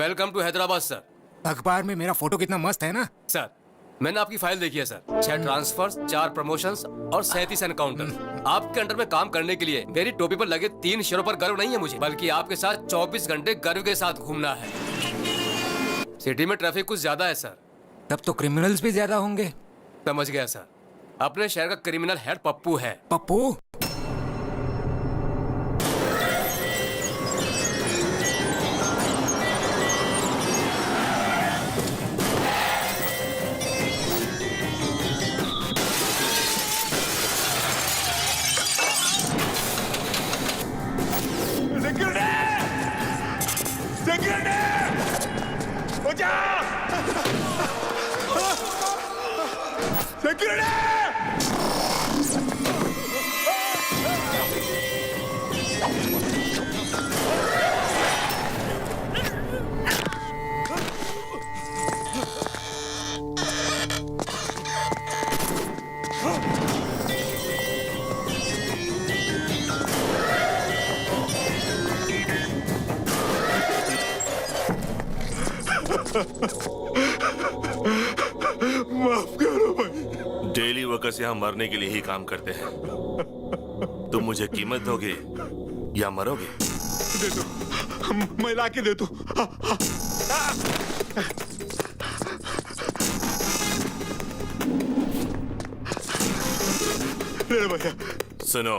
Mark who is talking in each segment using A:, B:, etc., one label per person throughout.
A: Welcome to Hyderabad sir.
B: अखबार में मेरा फोटो कितना मस्त है ना।
A: सर मैंने आपकी फाइल देखी है सर। 6 ट्रांसफर्स, 4 प्रमोशंस और 37 एनकाउंटर। आपके अंडर में काम करने के लिए मेरी टोपी पर लगे 3 शेरों पर गर्व नहीं है मुझे, बल्कि आपके साथ 24 घंटे गर्व के साथ घूमना है। सिटी में ट्रैफिक कुछ ज्यादा है सर।
B: तब तो क्रिमिनल्स भी ज्यादा होंगे।
A: समझ गया सर। अपने शहर का क्रिमिनल हेड पप्पू है।
B: पप्पू?
C: माफ करो भाई। डेली वर्कर्स यहाँ मरने के लिए ही काम करते हैं। तुम मुझे कीमत दोगे या मरोगे?
D: दे दो, मैं ला के दे दो। ले भैया।
C: सुनो,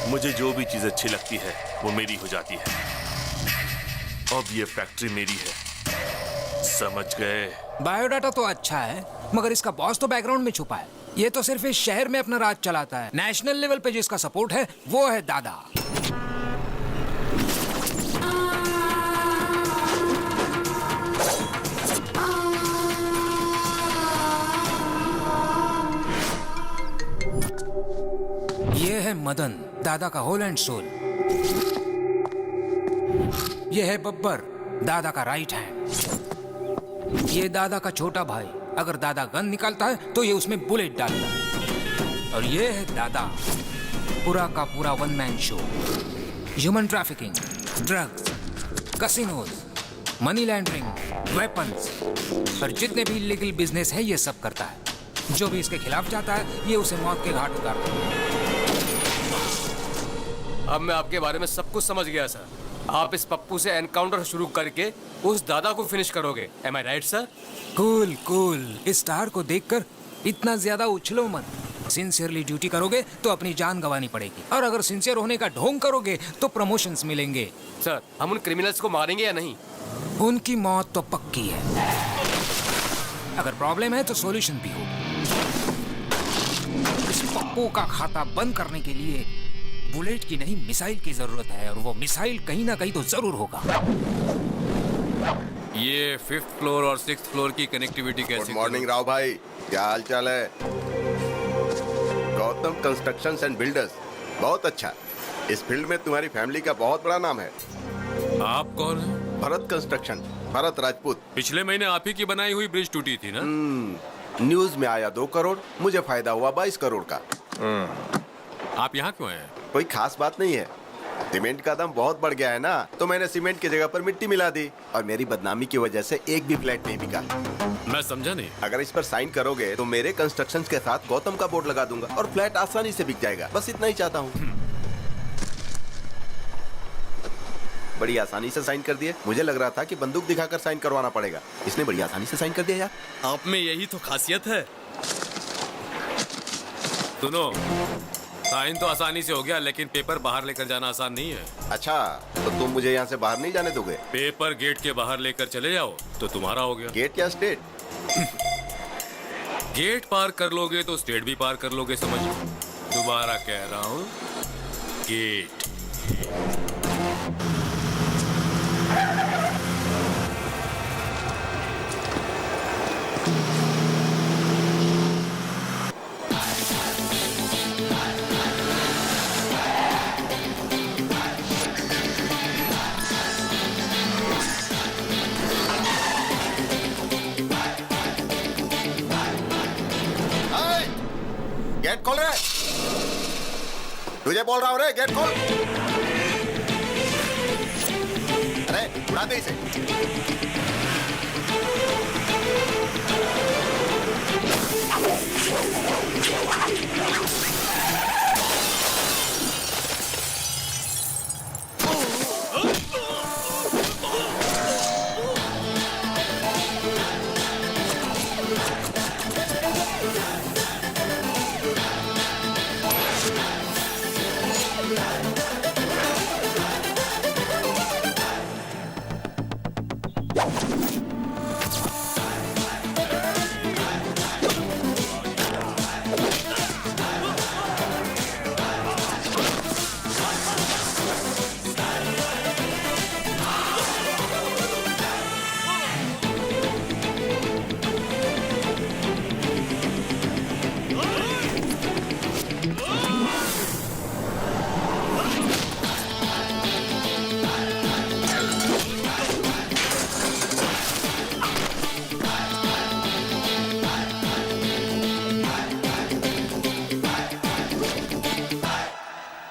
C: मुझे जो भी चीज अच्छी लगती है वो मेरी हो जाती है। अब ये फैक्ट्री मेरी है, समझ गए?
B: बायोडाटा तो अच्छा है, मगर इसका बॉस तो बैकग्राउंड में छुपा है। ये तो सिर्फ इस शहर में अपना राज चलाता है। नेशनल लेवल पे जिसका सपोर्ट है वो है दादा। ये है मदन, दादा का होल एंड सोल। ये है बब्बर, दादा का राइट हैंड। ये दादा का छोटा भाई, अगर दादा गन निकालता है तो ये उसमें बुलेट डालता है। और ये है दादा, पूरा का पूरा one man show. Human trafficking, drugs, casinos, money laundering, weapons और जितने भी इलीगल बिजनेस है ये सब करता है। जो भी इसके खिलाफ जाता है ये उसे मौत के घाट उतारता है।
A: अब मैं आपके बारे में सब कुछ समझ गया सर। आप इस पप्पू से एनकाउंटर शुरू करके उस दादा को फिनिश करोगे। एम आई राइट सर?
B: Cool cool. इस स्टार को देखकर इतना ज्यादा उछलो मत। सिंसियरली ड्यूटी करोगे तो अपनी जान गंवानी पड़ेगी, और अगर सिंसियर होने का ढोंग करोगे तो प्रमोशंस मिलेंगे।
A: सर हम उन क्रिमिनल्स को मारेंगे या नहीं?
B: उनकी मौत तो पक्की है। अगर प्रॉब्लम है तो सॉल्यूशन भी होगा। इस पप्पू का खाता बंद करने के लिए बुलेट की नहीं मिसाइल की जरूरत है, और वो मिसाइल कहीं ना कहीं तो जरूर होगा।
E: ये 5th फ्लोर और 6th फ्लोर की कनेक्टिविटी कैसी?
F: गुड मॉर्निंग राव भाई, क्या हाल चाल है? गौतम कंस्ट्रक्शंस एंड बिल्डर्स, बहुत अच्छा। इस फील्ड में तुम्हारी फैमिली का बहुत बड़ा नाम है।
E: आप कौन हैं?
F: भरत कंस्ट्रक्शन, भरत राजपूत।
E: पिछले महीने आप ही की बनाई हुई ब्रिज टूटी थी ना?
F: न्यूज में आया 2 करोड़, मुझे फायदा हुआ 22 करोड़ का।
E: आप यहाँ क्यों हैं?
F: कोई खास बात नहीं है, सीमेंट का दाम बहुत बढ़ गया है ना, तो मैंने सीमेंट की जगह पर मिट्टी मिला दी, और मेरी बदनामी की वजह से एक भी फ्लैट नहीं बिका।
E: मैं समझा नहीं।
F: अगर इस पर साइन करोगे तो मेरे कंस्ट्रक्शन के साथ गौतम का बोर्ड लगा दूंगा और फ्लैट आसानी से बिक जाएगा। बस इतना ही चाहता हूँ। बड़ी आसानी से साइन कर दिए। मुझे लग रहा था कि बंदूक दिखाकर साइन करवाना पड़ेगा, इसने बड़ी आसानी से साइन कर दिया यार।
E: आप में यही तो खासियत है। सुनो, साइन तो आसानी से हो गया, लेकिन पेपर बाहर लेकर जाना आसान नहीं है।
F: अच्छा, तो तुम मुझे यहाँ से बाहर नहीं जाने दोगे?
E: पेपर गेट के बाहर लेकर चले जाओ तो तुम्हारा हो गया।
F: गेट या स्टेट?
E: गेट पार कर लोगे तो स्टेट भी पार कर लोगे, समझो। दोबारा कह रहा हूँ, गेट।
F: गेट खोल रे, तुझे बोल रहा हूँ रे, गेट खोल। अरे उड़ा दे इसे।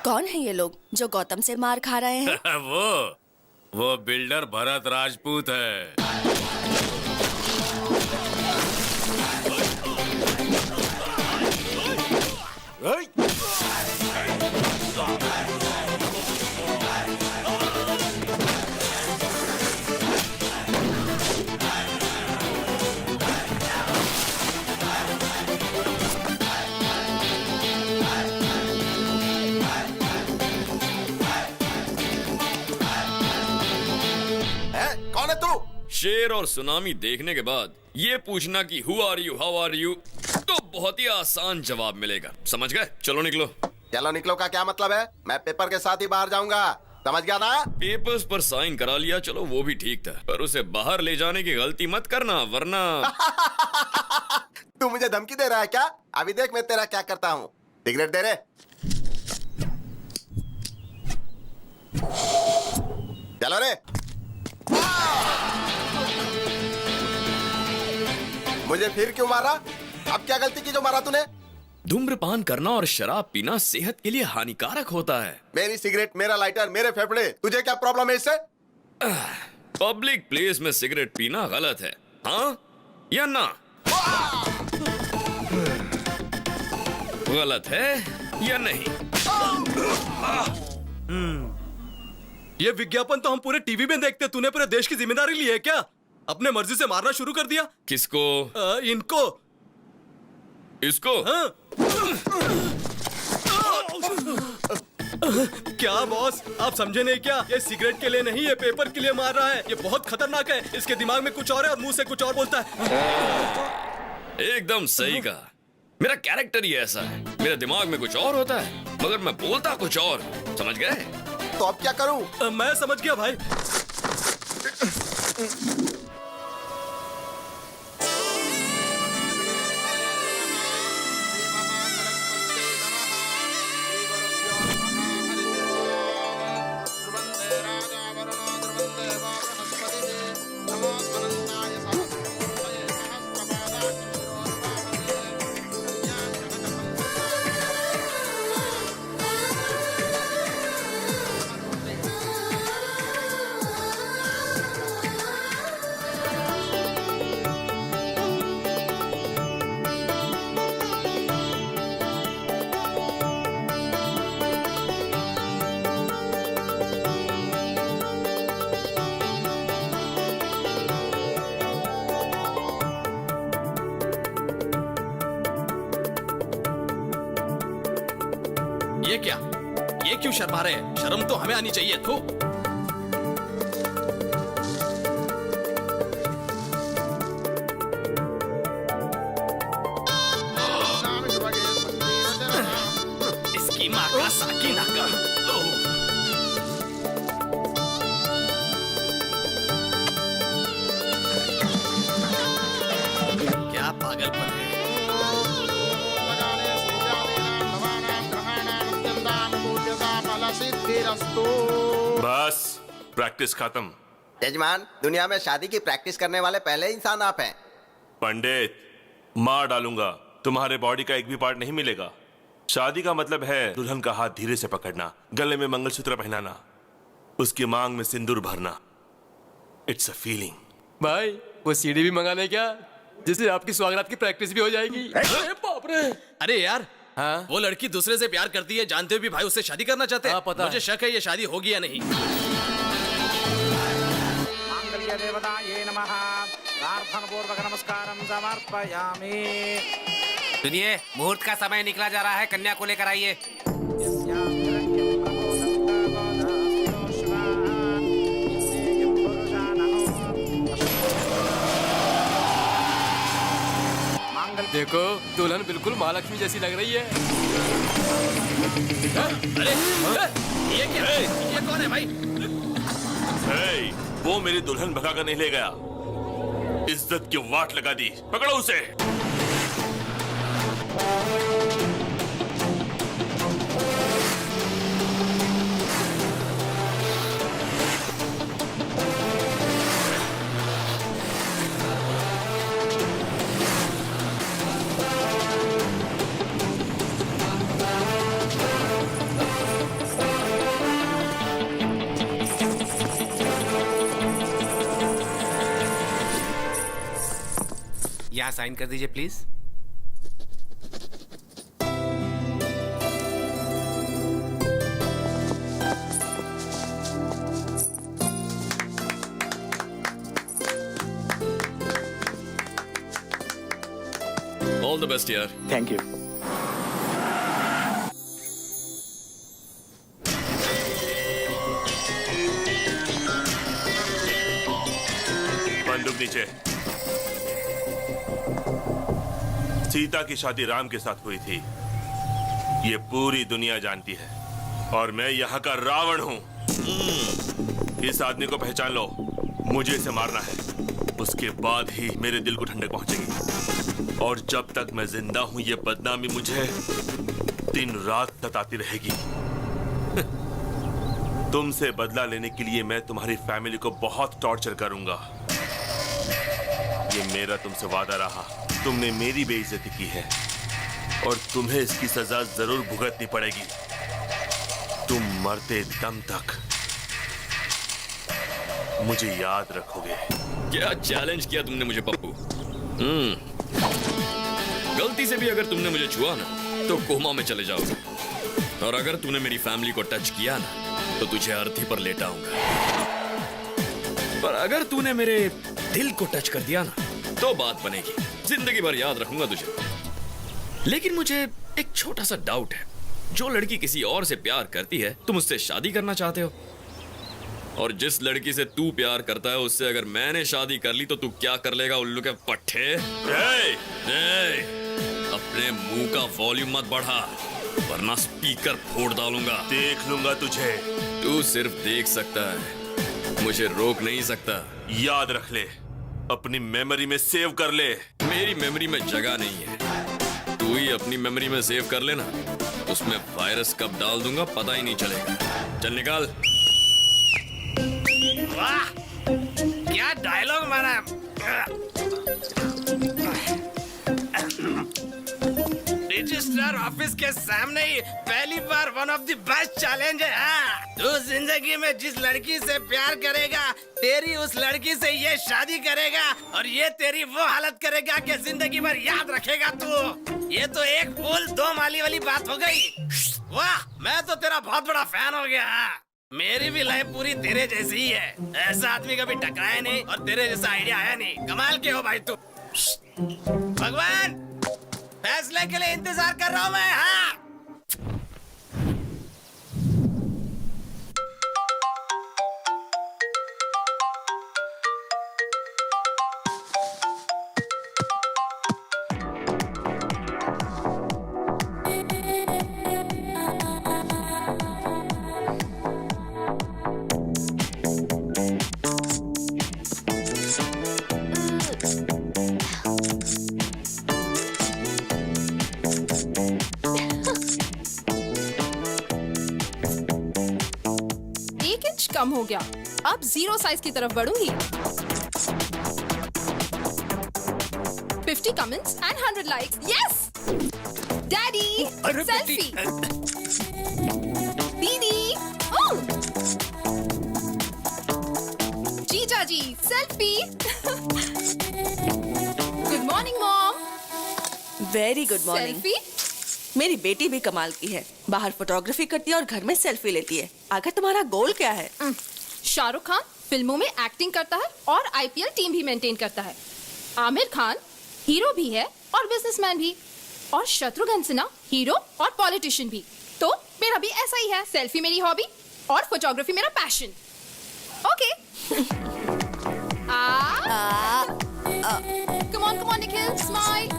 G: कौन है ये लोग जो गौतम से मार खा रहे हैं?
E: वो बिल्डर भरत राजपूत है।
F: कौन है तू?
H: शेर और सुनामी देखने के बाद ये पूछना कि who are you, how are you, तो बहुत ही आसान जवाब मिलेगा। समझ गए? चलो निकलो।
F: चलो निकलो का क्या मतलब है? मैं पेपर के साथ ही बाहर जाऊंगा, समझ गया ना?
H: पेपर्स पर साइन करा लिया, चलो वो भी ठीक था, पर उसे बाहर ले जाने की गलती मत करना वरना
F: तू मुझे धमकी दे रहा है क्या? अभी देख मैं तेरा क्या करता हूँ। सिगरेट दे रे। चलो रे। मुझे फिर क्यों मारा? अब क्या गलती की जो मारा तूने?
H: धूम्रपान करना और शराब पीना सेहत के लिए हानिकारक होता है।
F: मेरी सिगरेट, मेरा लाइटर, मेरे फेफड़े, तुझे क्या प्रॉब्लम है इससे?
H: पब्लिक प्लेस में सिगरेट पीना गलत है, हाँ या ना? गलत है या नहीं?
A: ये विज्ञापन तो हम पूरे टीवी में देखते, तूने पूरे देश की जिम्मेदारी ली है क्या? अपने मर्जी से मारना शुरू कर दिया।
H: किसको?
A: इनको।
H: इसको?
A: हाँ। क्या बॉस, आप समझे नहीं क्या? ये सिगरेट के लिए नहीं, ये पेपर के लिए मार रहा है। ये बहुत खतरनाक है। इसके दिमाग में कुछ और है और मुंह से कुछ और बोलता है।
H: एकदम सही कहा। मेरा कैरेक्टर ही ऐसा है, मेरे दिमाग में कुछ और होता है मगर मैं बोलता कुछ और। समझ गए?
F: तो अब क्या करूं?
A: मैं समझ गया भाई। ये क्या? ये क्यों शर्मा रहे हैं? शर्म तो हमें आनी चाहिए। थू। इसकी माँ का साकी नाका। क्या पागलपन है।
C: बस प्रैक्टिस खत्म।
F: यजमान, दुनिया में शादी की प्रैक्टिस करने वाले पहले इंसान आप हैं।
C: पंडित, मार डालूंगा, तुम्हारे बॉडी का एक भी पार्ट नहीं मिलेगा। शादी का मतलब है दुल्हन का हाथ धीरे से पकड़ना, गले में मंगलसूत्र पहनाना, उसकी मांग में सिंदूर भरना, इट्स अ फीलिंग।
A: भाई वो सीडी भी मंगा ले क्या, जिससे आपकी स्वागत की प्रैक्टिस भी हो जाएगी। अरे बाप रे।
I: अरे यार,
A: हाँ?
I: वो लड़की दूसरे से प्यार करती है, जानते हुए भी भाई उससे शादी करना चाहते हैं।
A: हाँ, पता
I: मुझे
A: है।
I: शक है ये शादी होगी या नहीं।
J: मांगल्य देवताये नमः। प्रार्थनापूर्वक नमस्कारं समर्पयामि।
B: सुनिए, मुहूर्त का समय निकला जा रहा है, कन्या को लेकर आइए।
A: देखो दुल्हन बिल्कुल महालक्ष्मी जैसी लग रही है।
I: अरे ये क्या है? ये कौन है भाई?
C: हे, वो मेरी दुल्हन भगा कर नहीं ले गया, इज्जत की वाट लगा दी। पकड़ो उसे।
B: यहाँ साइन कर दीजिए प्लीज।
H: ऑल द बेस्ट यार।
J: Thank you.
C: बंदूक नीचे। सीता की शादी राम के साथ हुई थी, ये पूरी दुनिया जानती है, और मैं यहाँ का रावण हूँ। इस आदमी को पहचान लो, मुझे इसे मारना है, उसके बाद ही मेरे दिल को ठंडक पहुंचेगी। और जब तक मैं जिंदा हूं ये बदनामी मुझे दिन रात सताती रहेगी। तुमसे बदला लेने के लिए मैं तुम्हारी फैमिली को बहुत टॉर्चर करूंगा। ये मेरा तुमसे वादा रहा। तुमने मेरी बेइज्जती की है और तुम्हें इसकी सजा जरूर भुगतनी पड़ेगी, तुम मरते दम तक मुझे याद रखोगे।
H: क्या चैलेंज किया तुमने मुझे पप्पू। गलती से भी अगर तुमने मुझे छुआ ना तो कोमा में चले जाओगे, और अगर तूने मेरी फैमिली को टच किया ना तो तुझे अर्थी पर लेटाऊंगा। पर अगर तूने मेरे दिल को टच कर दिया ना तो बात बनेगी, जिंदगी भर याद रखूंगा तुझे। लेकिन मुझे एक छोटा सा डाउट है, जो लड़की किसी और से प्यार करती है तुम उससे शादी करना चाहते हो, और जिस लड़की से तू प्यार करता है उससे अगर मैंने शादी कर ली तो तू क्या कर लेगा उल्लू के पट्टे? अपने मुंह का वॉल्यूम मत बढ़ा वरना स्पीकर फोड़ डालूंगा।
C: देख लूंगा तुझे।
H: तू सिर्फ देख सकता है, मुझे रोक नहीं सकता।
C: याद रख ले, अपनी मेमोरी में सेव कर ले।
H: मेरी मेमोरी में जगह नहीं है, तू ही अपनी मेमोरी में सेव कर लेना, उसमें वायरस कब डाल दूंगा पता ही नहीं चलेगा। चल निकाल।
I: वाह, क्या डायलॉग मारा। रजिस्ट्रार ऑफिस के सामने ही पहली बार one of the best challenge है। हाँ, तू जिंदगी में जिस लड़की से प्यार करेगा तेरी उस लड़की से ये शादी करेगा, और ये तेरी वो हालत करेगा कि जिंदगी भर याद रखेगा तू। ये तो एक फूल दो माली वाली बात हो गई। वाह, मैं तो तेरा बहुत बड़ा फैन हो गया। मेरी भी लाइफ पूरी तेरे जैसी ही है, ऐसा आदमी कभी टकराया नहीं और तेरे जैसा आइडिया आया नहीं। कमाल के हो भाई तू। भगवान, फैसले के लिए इंतजार कर रहा हूँ मैं। हाँ,
K: कम हो गया, अब 0 साइज की तरफ बढ़ूंगी। 50 comments and 100 likes. Yes! Daddy, selfie. दीदी, oh! जी जीजा जी, selfie. Good morning mom.
G: Very good morning.
K: Selfie?
G: मेरी बेटी भी कमाल की है, बाहर फोटोग्राफी करती है और घर में सेल्फी लेती है। आखिर तुम्हारा गोल क्या है?
K: शाहरुख खान फिल्मों में एक्टिंग करता है और आईपीएल टीम भी मेंटेन करता है। आमिर खान हीरो भी है और बिजनेसमैन भी, और शत्रुघ्न सिन्हा हीरो और पॉलिटिशियन भी। तो मेरा भी ऐसा ही है, सेल्फी मेरी हॉबी और फोटोग्राफी मेरा passion. Okay. Come on Nikhil, smile.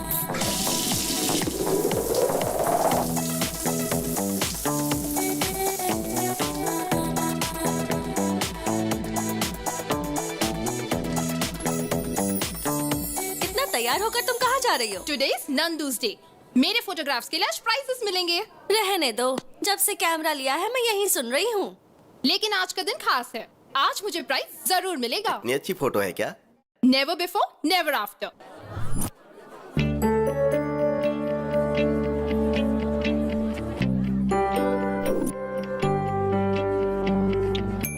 G: इतना तैयार होकर तुम कहाँ जा रही हो?
K: Today's Nandu's day. मेरे फोटोग्राफ्स के लिए आज प्राइजेस मिलेंगे।
G: रहने दो, जब से कैमरा लिया है मैं यही सुन रही हूँ।
K: लेकिन आज का दिन खास है, आज मुझे प्राइज जरूर मिलेगा।
F: इतनी अच्छी फोटो है क्या?
K: Never before never after.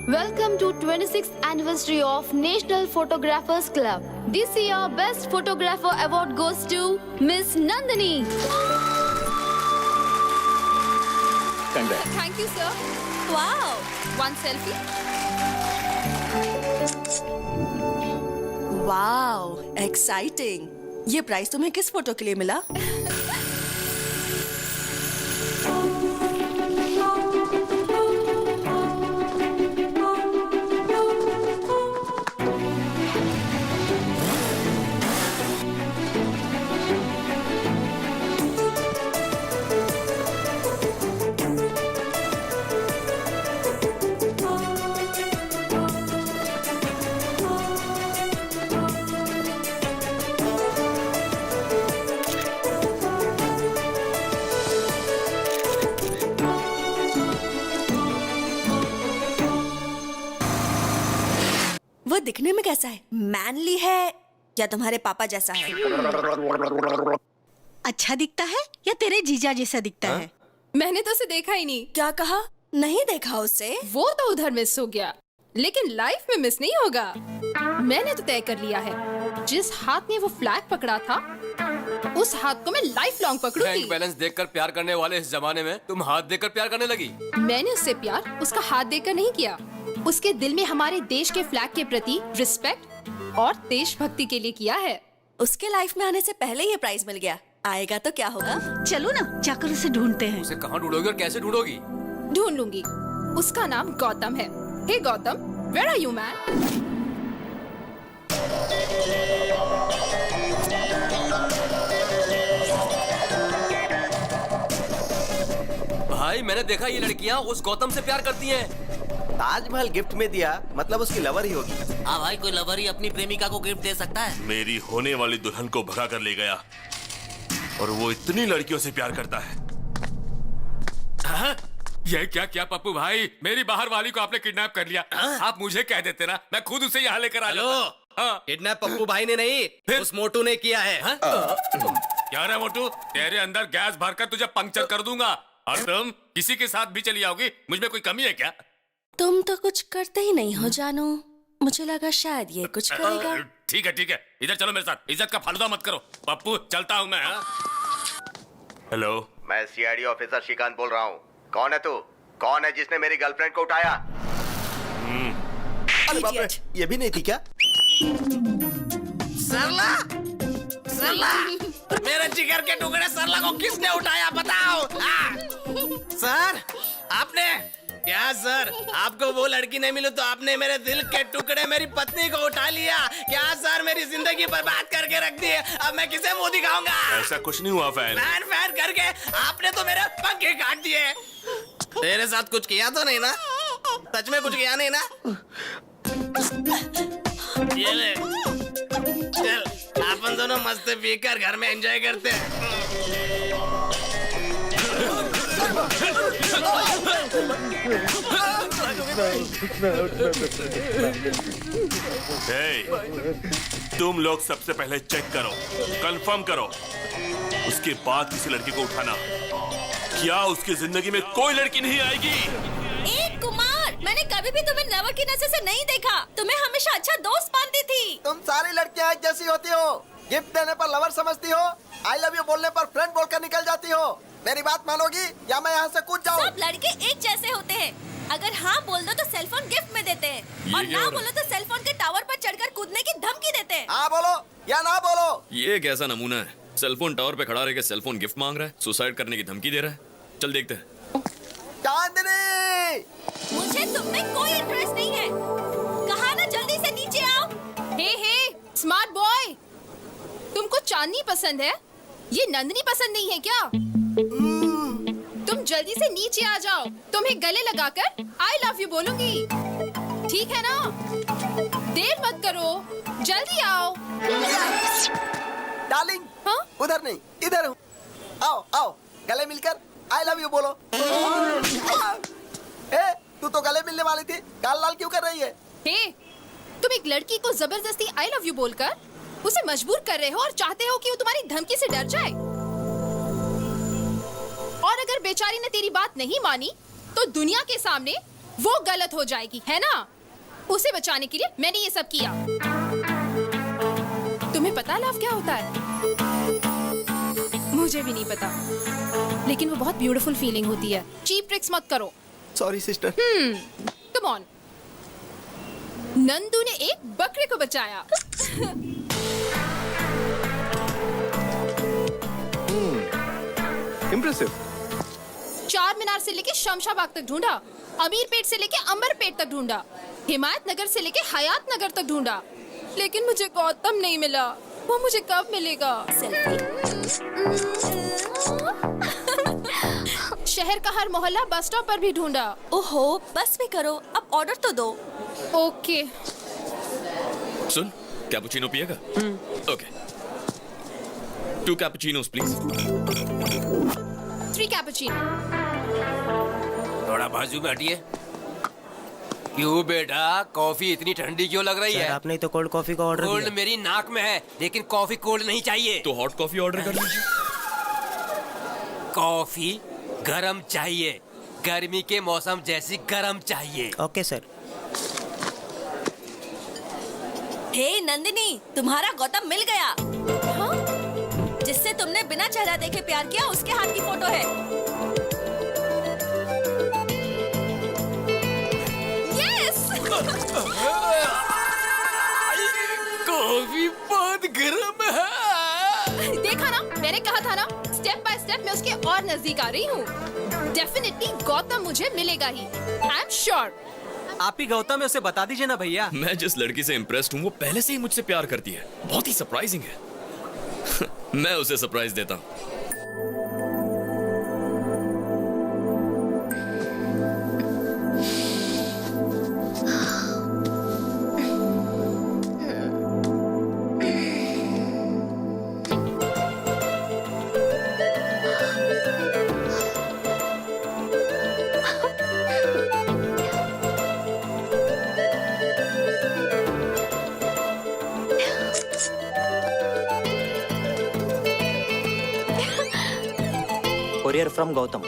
L: Welcome to 26th anniversary of National Photographers Club. This year, Best Photographer Award goes to Miss Nandini.
K: Thank you sir.
G: Wow,
K: one selfie.
G: Wow, exciting. ये price तुम्हें किस photo के लिए मिला? वो दिखने में कैसा है? मैनली है या तुम्हारे पापा जैसा है?
M: अच्छा दिखता है या तेरे जीजा जैसा दिखता है?
K: मैंने तो उसे देखा ही नहीं।
G: क्या कहा? नहीं देखा उसे?
K: वो तो उधर मिस हो गया, लेकिन लाइफ में मिस नहीं होगा। मैंने तो तय कर लिया है, जिस हाथ ने वो फ्लैग पकड़ा था उस हाथ को मैं लाइफ लॉन्ग पकड़ूंगी।
A: बैंक बैलेंस देखकर प्यार करने वाले इस जमाने में तुम हाथ देकर प्यार करने लगी।
K: मैंने उससे प्यार उसका हाथ देकर नहीं किया, उसके दिल में हमारे देश के फ्लैग के प्रति रिस्पेक्ट और देशभक्ति के लिए किया है।
G: उसके लाइफ में आने से पहले ये प्राइज मिल गया, आएगा तो क्या होगा?
M: चलो ना जाकर उसे ढूंढते हैं।
A: उसे कहाँ ढूंढोगी और कैसे ढूंढोगी?
K: ढूंढ लूंगी। उसका नाम गौतम है। Hey Gautam, where are you man?
A: भाई मैंने देखा ये लड़कियां उस गौतम से प्यार करती हैं।
F: ताजमहल गिफ्ट में दिया मतलब उसकी लवर ही होगी।
I: हाँ भाई, कोई लवर ही अपनी प्रेमिका को गिफ्ट दे सकता है।
C: मेरी होने वाली दुल्हन को भगा कर ले गया और वो इतनी लड़कियों से प्यार करता है।
E: हाँ? ये क्या क्या पप्पू भाई, मेरी बाहर वाली को आपने किडनैप कर लिया। आप मुझे कह देते ना, मैं खुद उसे यहाँ लेकर आ जाता। हाँ।
I: किडनैप पप्पू भाई ने नहीं, उस मोटू ने किया है।
E: क्या रे मोटू, तेरे अंदर गैस भरकर तुझे पंक्चर कर दूंगा। और तुम किसी के साथ भी चली आओगी, मुझ में कोई कमी है क्या?
G: तुम तो कुछ करते ही नहीं हो जानू, मुझे लगा शायद ये कुछ करेगा।
E: ठीक है, इधर चलो मेरे साथ। इज्जत का फालूदा मत करो पप्पू, चलता हूँ मैं।
C: हेलो,
F: मैं सीआईडी ऑफिसर श्रीकांत बोल रहा हूँ। कौन है तू? कौन है जिसने मेरी गर्लफ्रेंड को उठाया? अरे बाप रे, ये भी नहीं थी क्या?
I: सरला, सरला, मेरे जिगर के टुकड़े सरला को किसने उठाया बताओ? सर, आपने क्या? सर, आपको वो लड़की नहीं मिली तो आपने मेरे दिल के टुकड़े मेरी पत्नी को उठा लिया क्या? सर, मेरी जिंदगी बर्बाद करके रख दी है, अब मैं किसे मुंह दिखाऊंगा?
C: ऐसा कुछ नहीं हुआ फैन।
I: फैन करके आपने तो मेरे पंखे काट दिए। तेरे साथ कुछ किया तो नहीं ना? सच में कुछ किया नहीं ना? ये ले, चल अपन दोनों मस्त पीकर घर में एंजॉय करते हैं।
C: तुम लोग सबसे पहले चेक करो, कंफर्म करो, उसके बाद किसी लड़की को उठाना। क्या उसकी जिंदगी में कोई लड़की नहीं आएगी?
G: एक कुमार, मैंने कभी भी तुम्हें लवर की नजर से नहीं देखा। तुम्हें हमेशा अच्छा दोस्त मानती थी।
F: तुम सारी लड़कियां एक जैसी होती हो। गिफ्ट देने पर लवर समझती हो, आई लव यू बोलने पर फ्रेंड बोलकर निकल जाती हो। मेरी बात मानोगी या मैं यहाँ से कूद जाऊँ?
G: सब लड़के एक जैसे होते हैं। अगर हाँ बोल दो तो सेलफोन गिफ्ट में देते हैं और ना बोलो तो सेलफोन के टावर पर चढ़कर कूदने की धमकी देते हैं।
F: हाँ बोलो या ना बोलो।
H: ये कैसा नमूना है? सेलफोन टावर पे खड़ा रह के सेलफोन गिफ्ट मांग रहा है, सुसाइड करने की धमकी दे रहा है। चल देखते हैं।
F: चांदनी,
G: मुझे तुम में कोई इंटरेस्ट नहीं है। कहा ना जल्दी से नीचे आओ।
K: हे स्मार्ट बॉय, तुमको चांदनी पसंद है, ये नंदनी पसंद नहीं है क्या? तुम जल्दी से नीचे आ जाओ, तुम्हें गले लगाकर आई लव यू बोलूंगी, ठीक है ना? देर मत करो, जल्दी आओ।
F: डार्लिंग,
K: हाँ?
F: उधर नहीं इधर हूँ। आओ आओ, गले मिलकर आई लव यू बोलो। ए, तू तो गले मिलने वाली थी, गाल लाल क्यों कर रही है?
K: हे, तुम एक लड़की को जबरदस्ती आई लव यू बोलकर उसे मजबूर कर रहे हो और चाहते हो कि वो तुम्हारी धमकी से डर जाए। और अगर बेचारी ने तेरी बात नहीं मानी तो दुनिया के सामने वो गलत हो जाएगी, है ना? उसे बचाने के लिए मैंने ये सब किया। तुम्हें पता है लव क्या होता है? मुझे भी नहीं पता, लेकिन वो बहुत ब्यूटीफुल फीलिंग होती है। चीप ट्रिक्स मत करो।
F: Sorry sister.
K: Come on. Nandu ने एक बकरे को बचाया।
F: इम्प्रेसिव।
K: चार मीनार से लेके शमशाबाग तक ढूंढा, अमीर पेट से लेके अंबर पेट तक ढूंढा, हिमायत नगर से लेके हयात नगर तक ढूंढा, लेकिन मुझे गौतम नहीं मिला। वो मुझे कब मिलेगा? शहर का हर मोहल्ला बस स्टॉप पर भी ढूंढा।
G: ओहो, बस भी करो, अब ऑर्डर तो दो।
K: ओके।
H: सुन, कैपुचिनो पिएगा? ओके। 2 cappuccinos please.
K: 3 कैपुचिनो।
A: थोड़ा बाजू में हटिए। क्यों बेटा, कॉफी इतनी ठंडी क्यों लग रही है?
I: आपने तो कोल्ड कॉफी का ऑर्डर
A: कोल्ड मेरी नाक में है, लेकिन कॉफी कोल्ड नहीं चाहिए।
H: तो हॉट कॉफी ऑर्डर कर लीजिए।
A: कॉफी गरम चाहिए, गर्मी के मौसम जैसी गरम चाहिए।
I: Okay sir.
G: हे नंदिनी, तुम्हारा गौतम मिल गया। हाँ? जिससे तुमने बिना चेहरा देखे प्यार किया, उसके हाथ की फोटो है। यस।
A: कॉफी बहुत गर्म है।
K: देखा ना, मैंने कहा था ना, स्टेप बाय स्टेप मैं उसके और नजदीक आ रही हूँ। डेफिनेटली गौतम मुझे मिलेगा ही, आई एम श्योर।
I: आप ही गौतम है, उसे बता दीजिए ना भैया।
H: मैं जिस लड़की से इम्प्रेस्ड हूँ वो पहले से ही मुझसे प्यार करती है। बहुत ही सरप्राइजिंग है। मैं उसे सरप्राइज देता हूँ।
I: Courier from Gautam.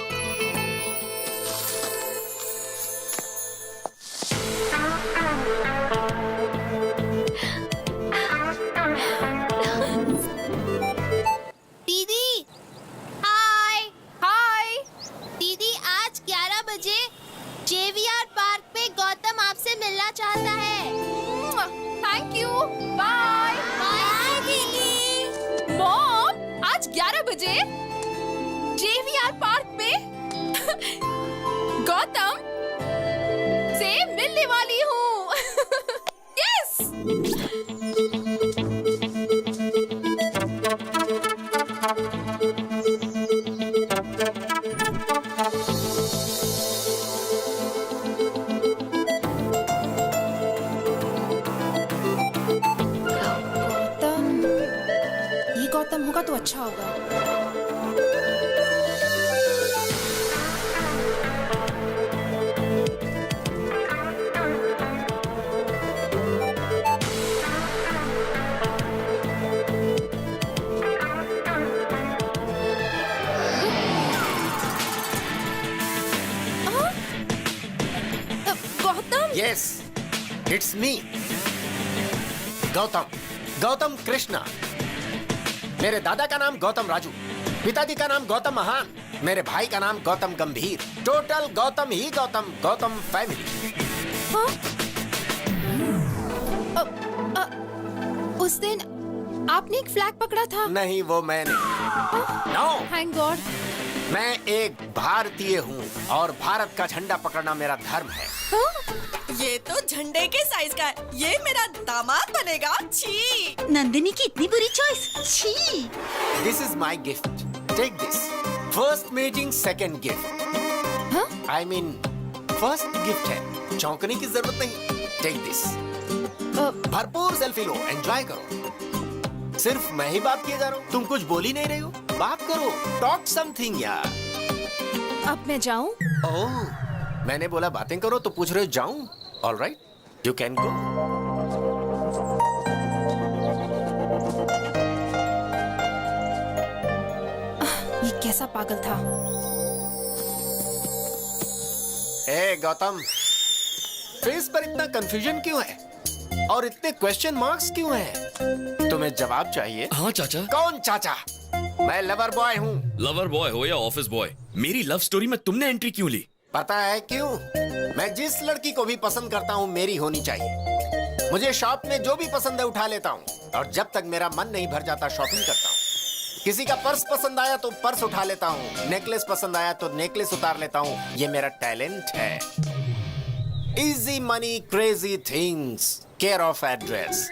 L: दीदी हाय हाय दीदी, आज 11 बजे जेवीआर पार्क पे गौतम आपसे मिलना चाहता है।
K: थैंक यू, बाय
L: बाय दीदी।
K: मॉम, आज 11 बजे जेवीआर पार्क पे गौतम से मिलने वाली हूँ। यस। गौतम, ये गौतम होगा तो अच्छा होगा।
F: Yes, it's me, Gautam Krishna. मेरे दादा का नाम गौतम राजू, पिताजी का नाम गौतम महान, मेरे भाई का नाम गौतम गंभीर। टोटल गौतम ही गौतम फैमिली।
K: हाँ? उस दिन आपने एक फ्लैग पकड़ा था।
F: नहीं, वो मैंने। No,
K: thank God.
F: मैं एक भारतीय हूँ और भारत का झंडा पकड़ना मेरा धर्म है।
G: ये तो झंडे के साइज का है। ये मेरा दामाद बनेगा। छी।
M: नंदिनी की इतनी बुरी चॉइस। छी।
F: This is my gift, take this. First meeting second gift. I mean first gift है, चौंकने की जरूरत नहीं। Take this. भरपूर सेल्फी लो, एंजॉय करो। सिर्फ मैं ही बात किए जा रहा हूँ, तुम कुछ बोल ही नहीं रही हो। बात करो, टॉक समथिंग यार।
K: अब मैं जाऊँ?
F: ओह, मैंने बोला बातें करो तो पूछ रहे हो जाऊं? All right, you can go.
K: ये कैसा पागल था?
F: ए गौतम, फेस पर इतना कंफ्यूजन क्यों है और इतने क्वेश्चन मार्क्स क्यों हैं? तुम्हें जवाब चाहिए?
H: हाँ चाचा।
F: कौन चाचा? मैं लवर बॉय हूँ।
H: लवर बॉय हो या ऑफिस बॉय, मेरी लव स्टोरी में तुमने एंट्री क्यों ली?
F: पता है क्यों? मैं जिस लड़की को भी पसंद करता हूँ मेरी होनी चाहिए। मुझे शॉप में जो भी पसंद है उठा लेता हूँ और जब तक मेरा मन नहीं भर जाता शॉपिंग करता हूँ। किसी का पर्स पसंद आया तो पर्स उठा लेता हूँ, नेकलेस पसंद आया तो नेकलेस उतार लेता हूँ। ये मेरा टैलेंट है। Easy money crazy things, care of address.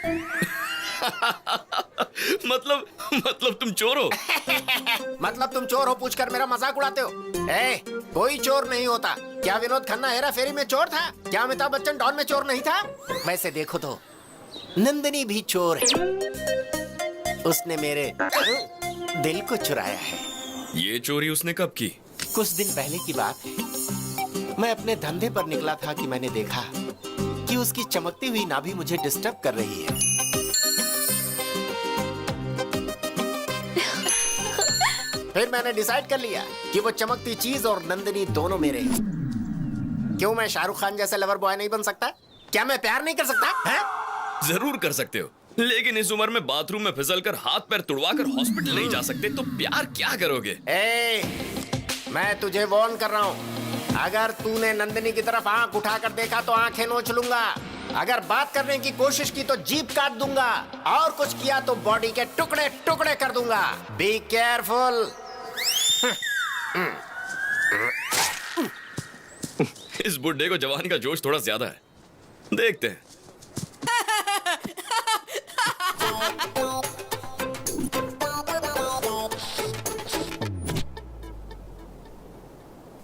H: मतलब तुम चोर हो?
F: मतलब तुम चोर हो पूछकर मेरा मजाक उड़ाते हो? कोई चोर नहीं होता। क्या विनोद खन्ना हेरा फेरी में चोर था? क्या अमिताभ बच्चन डॉन में चोर नहीं था? वैसे देखो तो नंदिनी भी चोर है। उसने मेरे दिल को चुराया है।
H: ये चोरी उसने कब की?
F: कुछ दिन पहले की बात है। मैं अपने धंधे पर निकला था कि मैंने देखा कि उसकी चमकती हुई नाभि मुझे डिस्टर्ब कर रही है। फिर मैंने डिसाइड कर लिया कि वो चमकती चीज और नंदिनी दोनों मेरे हैं। क्यों मैं शाहरुख खान जैसा लवर बॉय नहीं बन सकता? क्या मैं प्यार नहीं कर सकता है?
H: जरूर कर सकते हो, लेकिन इस उम्र में बाथरूम में फिसलकर हाथ पैर तुड़वाकर हॉस्पिटल नहीं जा सकते तो प्यार क्या करोगे?
F: मैं तुझे वार्न कर रहा हूँ, अगर तूने नंदिनी की तरफ आंख उठाकर देखा तो आंखें नोच लूंगा। अगर बात करने की कोशिश की तो जीभ काट दूंगा और कुछ किया तो बॉडी के टुकड़े टुकड़े कर दूंगा। Be careful.
H: इस बुड्ढे को जवानी का जोश थोड़ा ज्यादा है, देखते हैं।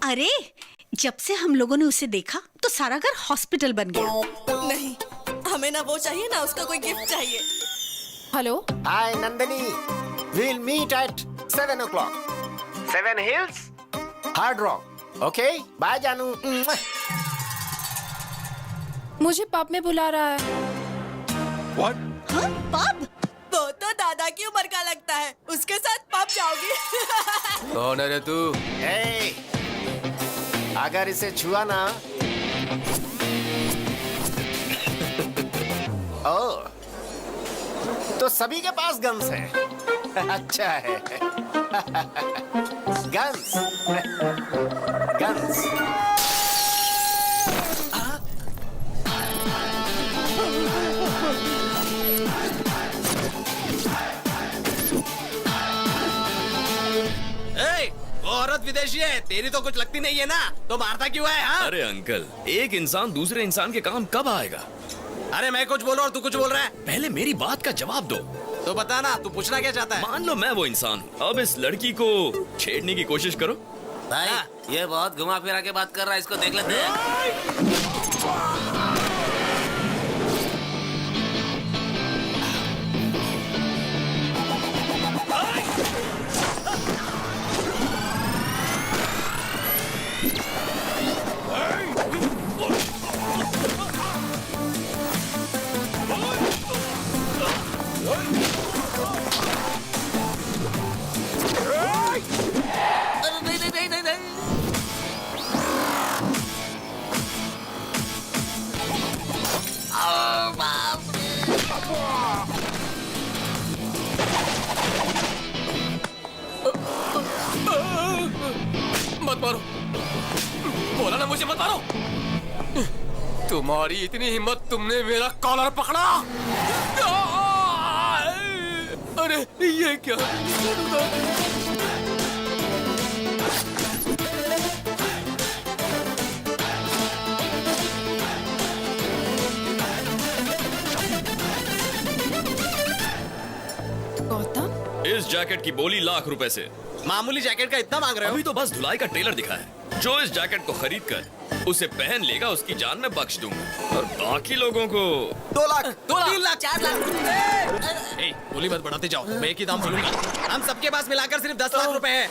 M: अरे, जब से हम लोगों ने उसे देखा तो सारा घर हॉस्पिटल बन गया।
G: नहीं, हमें ना वो चाहिए ना उसका कोई गिफ्ट चाहिए।
K: Hello.
F: Hi Nandini, we'll meet at 7 o'clock. 7 Hills, Hard Rock. Okay, bye जानू।
K: मुझे पब में बुला रहा है।
D: What?
M: हाँ, पब?
G: वो तो दादा की उम्र का लगता है, उसके साथ पब जाओगी?
A: कौन है रे तू?
F: अगर इसे छुआ ना तो सभी के पास गन्स हैं। अच्छा है। Guns guns.
I: वो औरत विदेशी है, तेरी तो कुछ लगती नहीं है ना, तो मारता क्यों है? हाँ?
H: अरे अंकल, एक इंसान दूसरे इंसान के काम कब आएगा?
I: अरे मैं कुछ बोल रहा हूँ, तू कुछ बोल रहा है।
H: पहले मेरी बात का जवाब दो।
I: तो बता ना, तू पूछना क्या चाहता है?
H: मान लो मैं वो इंसान हूँ, अब इस लड़की को छेड़ने की कोशिश करो।
I: भाई ये बहुत घुमा फिरा के बात कर रहा है, इसको देख लेते हैं।
A: मत मारो, बोला ना मुझे मत मारो। तुम्हारी इतनी हिम्मत, तुमने मेरा कॉलर पकड़ा। अरे ये क्या?
K: गौतम,
H: इस जैकेट की बोली ₹1,00,000 से।
I: मामूली जैकेट का इतना मांग रहे हो?
H: अभी तो बस धुलाई का ट्रेलर दिखा है। जो इस जैकेट को खरीद कर उसे पहन लेगा, उसकी जान मैं बख्श दूंगा, और बाकी लोगों को
I: 2 लाख, 3 लाख, 4 लाख। बोली मत बढ़ाते जाओ, मैं एक ही दाम बोलूंगा। हम सबके पास मिलाकर सिर्फ 10 लाख रुपए हैं।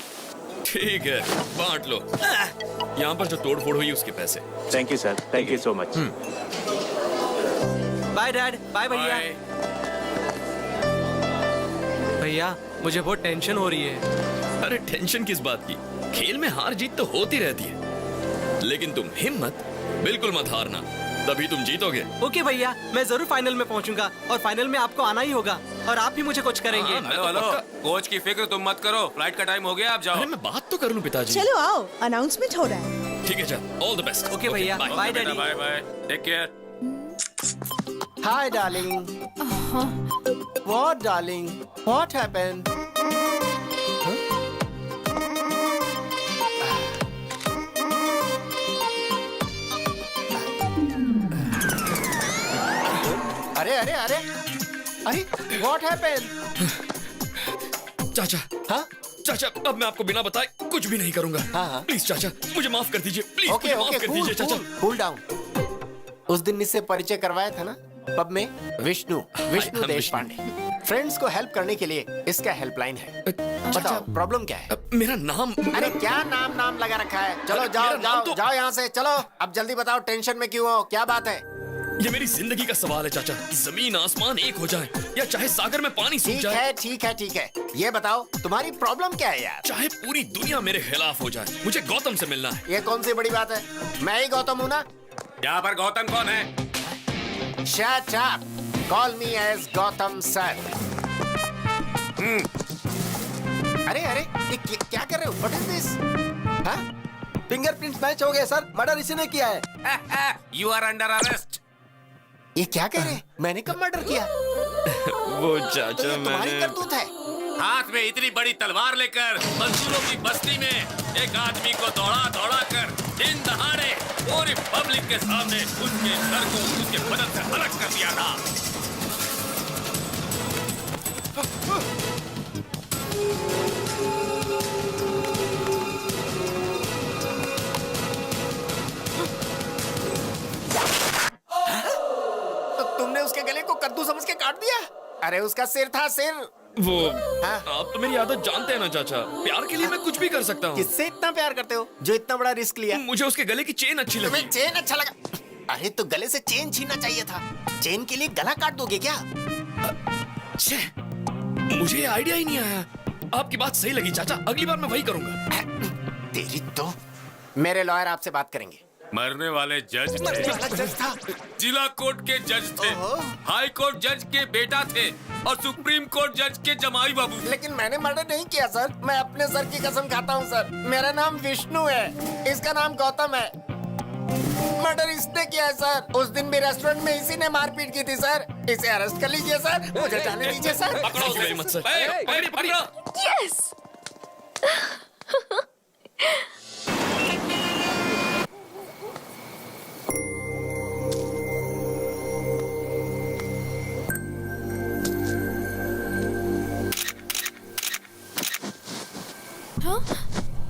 H: ठीक है, बांट लो। यहाँ पर जो तोड़ फोड़ हुई उसके पैसे।
J: Thank you sir, thank you so much.
I: Bye dad, bye भैया। भैया मुझे बहुत टेंशन हो रही है।
H: अरे टेंशन किस बात की? खेल में हार जीत तो होती रहती है, लेकिन तुम हिम्मत बिल्कुल मत हारना, तभी तुम जीतोगे।
I: ओके भैया, मैं जरूर फाइनल में पहुंचूंगा, और फाइनल में आपको आना ही होगा, और आप भी मुझे कुछ करेंगे।
E: हेलो हेलो, कोच की फिक्र तुम मत करो, फ्लाइट का टाइम हो गया, आप जाओ।
H: अरे मैं बात तो कर लूं पिताजी।
M: चलो आओ, अनाउंसमेंट हो रहा है।
H: ठीक है, चल, ऑल द बेस्ट।
I: ओके भैया, bye daddy.
E: Bye bye, take care.
F: Hi darling. What darling? What happened? अरे अरे अरे अरे, व्हाट हैपेंड?
H: चाचा,
F: हाँ
H: चाचा, अब मैं आपको बिना बताए कुछ भी नहीं करूंगा।
F: हाँ।
H: प्लीज चाचा, मुझे माफ कर दीजिए, प्लीज
F: ओके
H: मुझे माफ
F: ओके,
H: कर दीजिए चाचा।
F: Cool down. उस दिन इससे परिचय करवाया था ना पब में, विष्णु
H: हम
F: देश पांडे। फ्रेंड्स को हेल्प करने के लिए इसका हेल्पलाइन है। बताओ प्रॉब्लम क्या है?
H: मेरा नाम,
F: अरे क्या नाम लगा रखा है? चलो
H: अरे,
F: जाओ
H: मेरा नाम
F: जाओ
H: तो-
F: जाओ यहाँ से, चलो। अब जल्दी बताओ, टेंशन में क्यों हो? क्या बात है?
H: ये मेरी जिंदगी का सवाल है चाचा। जमीन आसमान एक हो जाए, या चाहे सागर में पानी सूख
F: ठीक
H: जाए,
F: है ठीक है ठीक है, ये बताओ तुम्हारी प्रॉब्लम क्या है यार?
H: चाहे पूरी दुनिया मेरे खिलाफ हो जाए, मुझे गौतम से मिलना है।
F: ये कौन सी बड़ी बात है? मैं ही गौतम हूँ ना।
E: यहाँ पर गौतम कौन है?
F: Shut up. Call me as Gautam sir. अरे अरे, ये क्या कर रहे हो? What is this? हाँ?
I: फिंगरप्रिंट्स मैच हो गए सर, मर्डर इसी ने किया है।
E: You are under arrest.
F: ये क्या कह रहे हैं? मैंने कब मर्डर किया?
H: वो
F: तो
H: चाचा
F: ये तुम्हारी
H: मैंने
F: करतूत है।
E: हाथ में इतनी बड़ी तलवार लेकर मजदूरों की बस्ती में एक आदमी को दौड़ा कर दिन दहाड़े पूरी पब्लिक के सामने उसके सर को उसके बदन से अलग कर दिया था।
F: तो तुमने उसके गले को कद्दू समझ के काट दिया? अरे उसका सिर था, सिर।
H: वो
F: हाँ?
H: आप तो मेरी आदत जानते हैं ना चाचा, प्यार के लिए मैं कुछ भी कर सकता हूँ।
F: किससे इतना प्यार करते हो जो इतना बड़ा रिस्क लिया?
H: मुझे उसके गले की चेन अच्छी लगी।
F: तुम्हें चेन अच्छा लगा? अरे तो गले से चेन छीनना चाहिए था। चेन के लिए गला काट दोगे क्या?
H: छे, मुझे ये आइडिया ही नहीं आया। आपकी बात सही लगी चाचा, अगली बार मैं वही करूंगा।
F: तेरी तो। मेरे लॉयर आपसे बात करेंगे।
E: मरने वाले जज थे,
F: जज था।
E: जिला कोर्ट के जज थे, हाई कोर्ट जज के बेटा थे, और सुप्रीम कोर्ट जज के जमाई बाबू थे।
F: लेकिन मैंने मर्डर नहीं किया सर। मैं अपने सर की कसम खाता हूँ सर। मेरा नाम विष्णु है, इसका नाम गौतम है। मर्डर इसने किया है सर। उस दिन भी रेस्टोरेंट में इसी ने मारपीट की थी सर। इसे अरेस्ट कर लीजिए सर, मुझे जाने दीजिए सर।
H: पकड़ो उसे मत सर। पकड़ो।
L: यस।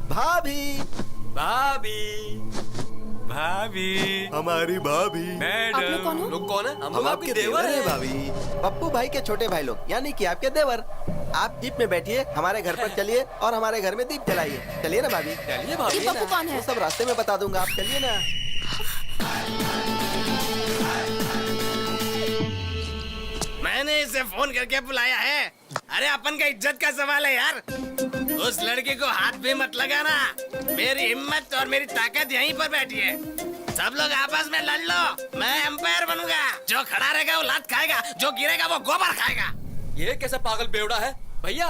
I: भाभी,
E: भाभी, भाभी,
C: हमारी भाभी।
K: आप लोग कौन हो?
A: लोग कौन है?
I: हम आपके देवर हैं भाभी। पप्पू भाई के छोटे भाई लोग, यानी कि आपके देवर। आप जीप में बैठिए, हमारे घर पर चलिए और हमारे घर में दीप जलाइए। चलिए ना भाभी।
A: चलिए
K: ये
A: भाभी।
K: पप्पू कौन है?
I: वो सब रास्ते में बता दूंगा, आप चलिए ना। मैंने इसे फोन करके बुलाया है। अरे अपन का इज्जत का सवाल है यार। उस लड़के को हाथ भी मत लगाना। मेरी हिम्मत और मेरी ताकत यहीं पर बैठी है। सब लोग आपस में लड़ लो, मैं एम्पायर बनूंगा। जो खड़ा रहेगा वो लात खाएगा, जो गिरेगा वो गोबर खाएगा।
A: ये कैसा पागल बेवड़ा है? भैया,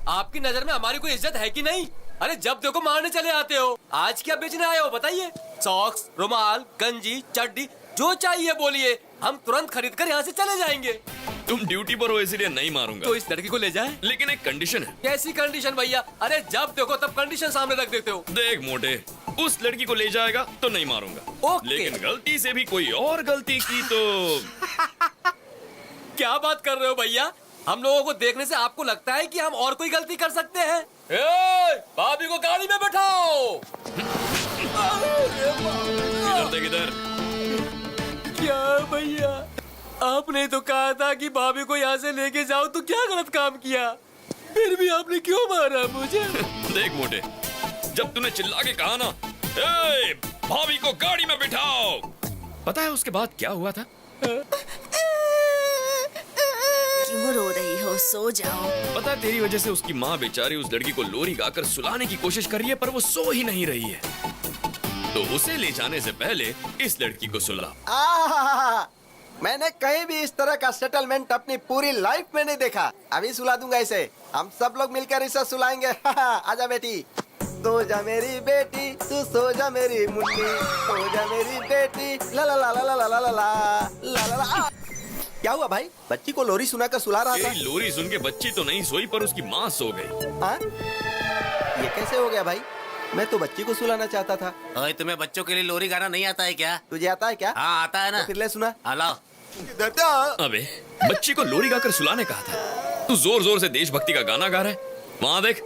A: आपकी नजर में हमारी कोई इज्जत है कि नहीं? अरे जब देखो मारने चले आते हो। आज क्या बेचने आए हो बताइए? सॉक्स, रुमाल, गंजी, चड्डी, जो चाहिए बोलिए, हम तुरंत खरीद कर यहाँ से चले जाएंगे।
H: तुम ड्यूटी पर हो इसलिए नहीं मारूंगा।
A: तो इस लड़की को ले जाए।
H: लेकिन एक कंडीशन है।
A: कैसी कंडीशन भैया? अरे जब देखो तब कंडीशन सामने रख देते हो।
H: देख मोटे, उस लड़की को ले जाएगा तो नहीं मारूंगा।
A: ओके।
H: लेकिन गलती से भी कोई और गलती की तो
A: क्या बात कर रहे हो भैया? हम लोगों को देखने से आपको लगता है कि हम और कोई गलती कर सकते हैं? भाभी को गाड़ी में बैठाओ।
H: इधर देख इधर।
A: क्या भैया, आपने तो कहा था कि भाभी को यहाँ से लेके जाओ, तो क्या गलत काम किया? फिर भी आपने क्यों मारा मुझे?
H: देख मोटे, जब तूने चिल्ला के कहा ना, ए, भाभी को गाड़ी में बिठाओ, पता है उसके बाद क्या हुआ था?
G: क्यों रो रही हो? सो जाओ।
H: पता है तेरी वजह से उसकी माँ बेचारी उस लड़की को लोरी गाकर सुलाने की कोशिश कर रही है, पर वो सो ही नहीं रही है। तो उसे ले जाने से पहले इस लड़की को सुला।
I: मैंने कहीं भी इस तरह का सेटलमेंट अपनी पूरी लाइफ में नहीं देखा। अभी सुला दूंगा इसे। हम सब लोग मिलकर इसे सुलाएंगे। आजा बेटी, सो जा मेरी बेटी, तू सो जा मेरी मुन्नी, सो जा मेरी बेटी, ला ला ला ला ला ला ला ला ला ला ला। क्या हुआ भाई? बच्ची को लोरी सुनाकर सुला रहा था।
H: लोरी सुन के बच्ची तो नहीं सोई, पर उसकी माँ सो गई।
I: हाँ? ये कैसे हो गया भाई? मैं तो बच्ची को सुलाना चाहता था।
E: ओए, तुम्हें बच्चों के लिए लोरी गाना नहीं आता है क्या?
I: तुझे आता है क्या?
E: हाँ आता है ना।
I: तो फिर ले सुना।
E: हेलो।
H: अबे बच्ची को लोरी गाकर सुलाने कहा था, तू जोर जोर से देशभक्ति का गाना गा रहा है। वहां देख।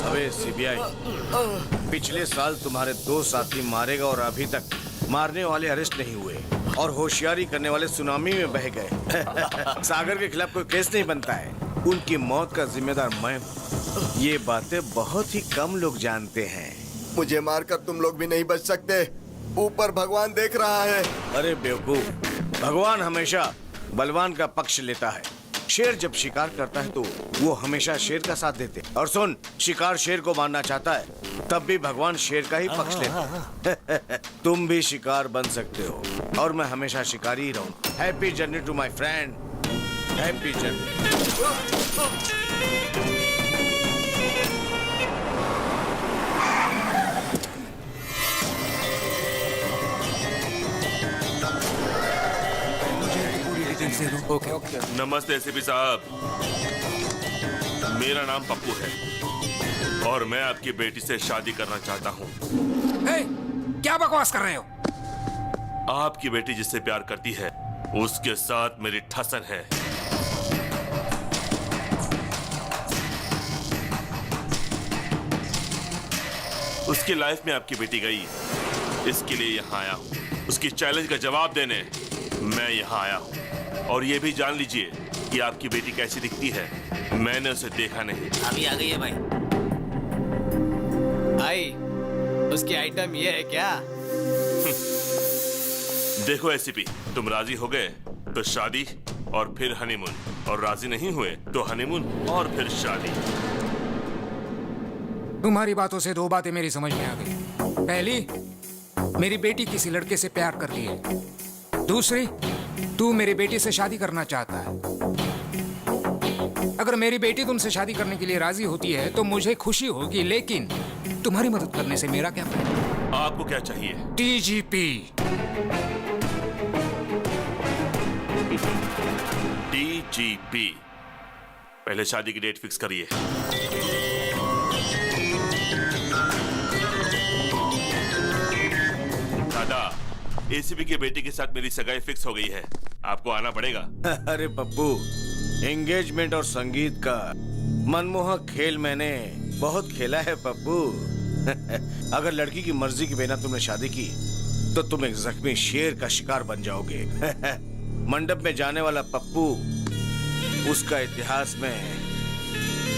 N: अबे सीबीआई, पिछले साल तुम्हारे 2 साथी मारे गए और अभी तक मारने वाले अरेस्ट नहीं हुए और होशियारी करने वाले सुनामी में बह गए। सागर के खिलाफ कोई केस नहीं बनता है। उनकी मौत का जिम्मेदार मैं हूँ। ये बातें बहुत ही कम लोग जानते हैं।
I: मुझे मारकर तुम लोग भी नहीं बच सकते। ऊपर भगवान देख रहा है।
N: अरे बेवकूफ, भगवान हमेशा बलवान का पक्ष लेता है। शेर जब शिकार करता है तो वो हमेशा शेर का साथ देते। और सुन, शिकार शेर को मारना चाहता है तब भी भगवान शेर का ही पक्ष लेते हैं। तुम भी शिकार बन सकते हो और मैं हमेशा शिकारी ही रहूं। Happy journey to my friend, happy journey.
A: Okay.
C: नमस्ते एसीपी साहब, मेरा नाम पप्पू है और मैं आपकी बेटी से शादी करना चाहता हूँ।
B: क्या बकवास कर रहे हो?
C: आपकी बेटी जिससे प्यार करती है उसके साथ मेरी ठसन है। उसकी लाइफ में आपकी बेटी गई, इसके लिए यहाँ आया हूँ। उसकी चैलेंज का जवाब देने मैं यहाँ आया हूँ। और ये भी जान लीजिए कि आपकी बेटी कैसी दिखती है, मैंने उसे देखा नहीं।
E: अभी आ गई है भाई।
A: भाई, उसकी आइटम ये है क्या?
C: देखो एसीपी, तुम राजी हो गए तो शादी और फिर हनीमून, और राजी नहीं हुए तो हनीमून और फिर शादी।
B: तुम्हारी बातों से 2 बातें मेरी समझ में आ गई। पहली, मेरी बेटी किसी लड़के से प्यार कर रही है। दूसरी, तू मेरी बेटी से शादी करना चाहता है। अगर मेरी बेटी तुमसे शादी करने के लिए राजी होती है तो मुझे खुशी होगी, लेकिन तुम्हारी मदद करने से मेरा क्या फायदा?
C: आपको क्या चाहिए?
B: डीजीपी।
C: डीजीपी, पहले शादी की डेट फिक्स करिए। दादा, एसीपी की बेटी के साथ मेरी सगाई फिक्स हो गई है, आपको आना पड़ेगा।
N: अरे पप्पू, एंगेजमेंट और संगीत का मनमोहक खेल मैंने बहुत खेला है पप्पू। अगर लड़की की मर्जी के बिना तुमने शादी की तो तुम एक जख्मी शेर का शिकार बन जाओगे। मंडप में जाने वाला पप्पू उसका इतिहास में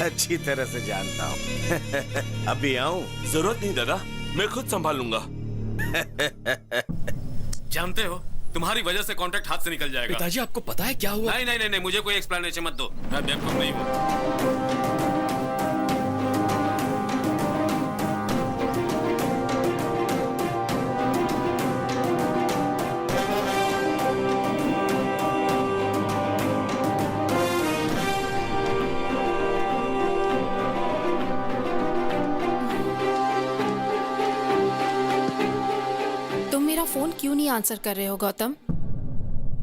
N: अच्छी तरह से जानता हूँ। अभी आऊं?
C: जरूरत नहीं दादा, मैं खुद संभाल लूंगा।
E: जानते हो तुम्हारी वजह से कॉन्ट्रैक्ट हाथ से निकल जाएगा।
H: पिताजी आपको पता है क्या हुआ?
E: नहीं नहीं नहीं नहीं, मुझे कोई एक्सप्लेनेशन मत दो, मैं बेवकूफ नहीं हूँ।
K: तुम मेरा फोन क्यों नहीं आंसर कर रहे हो गौतम?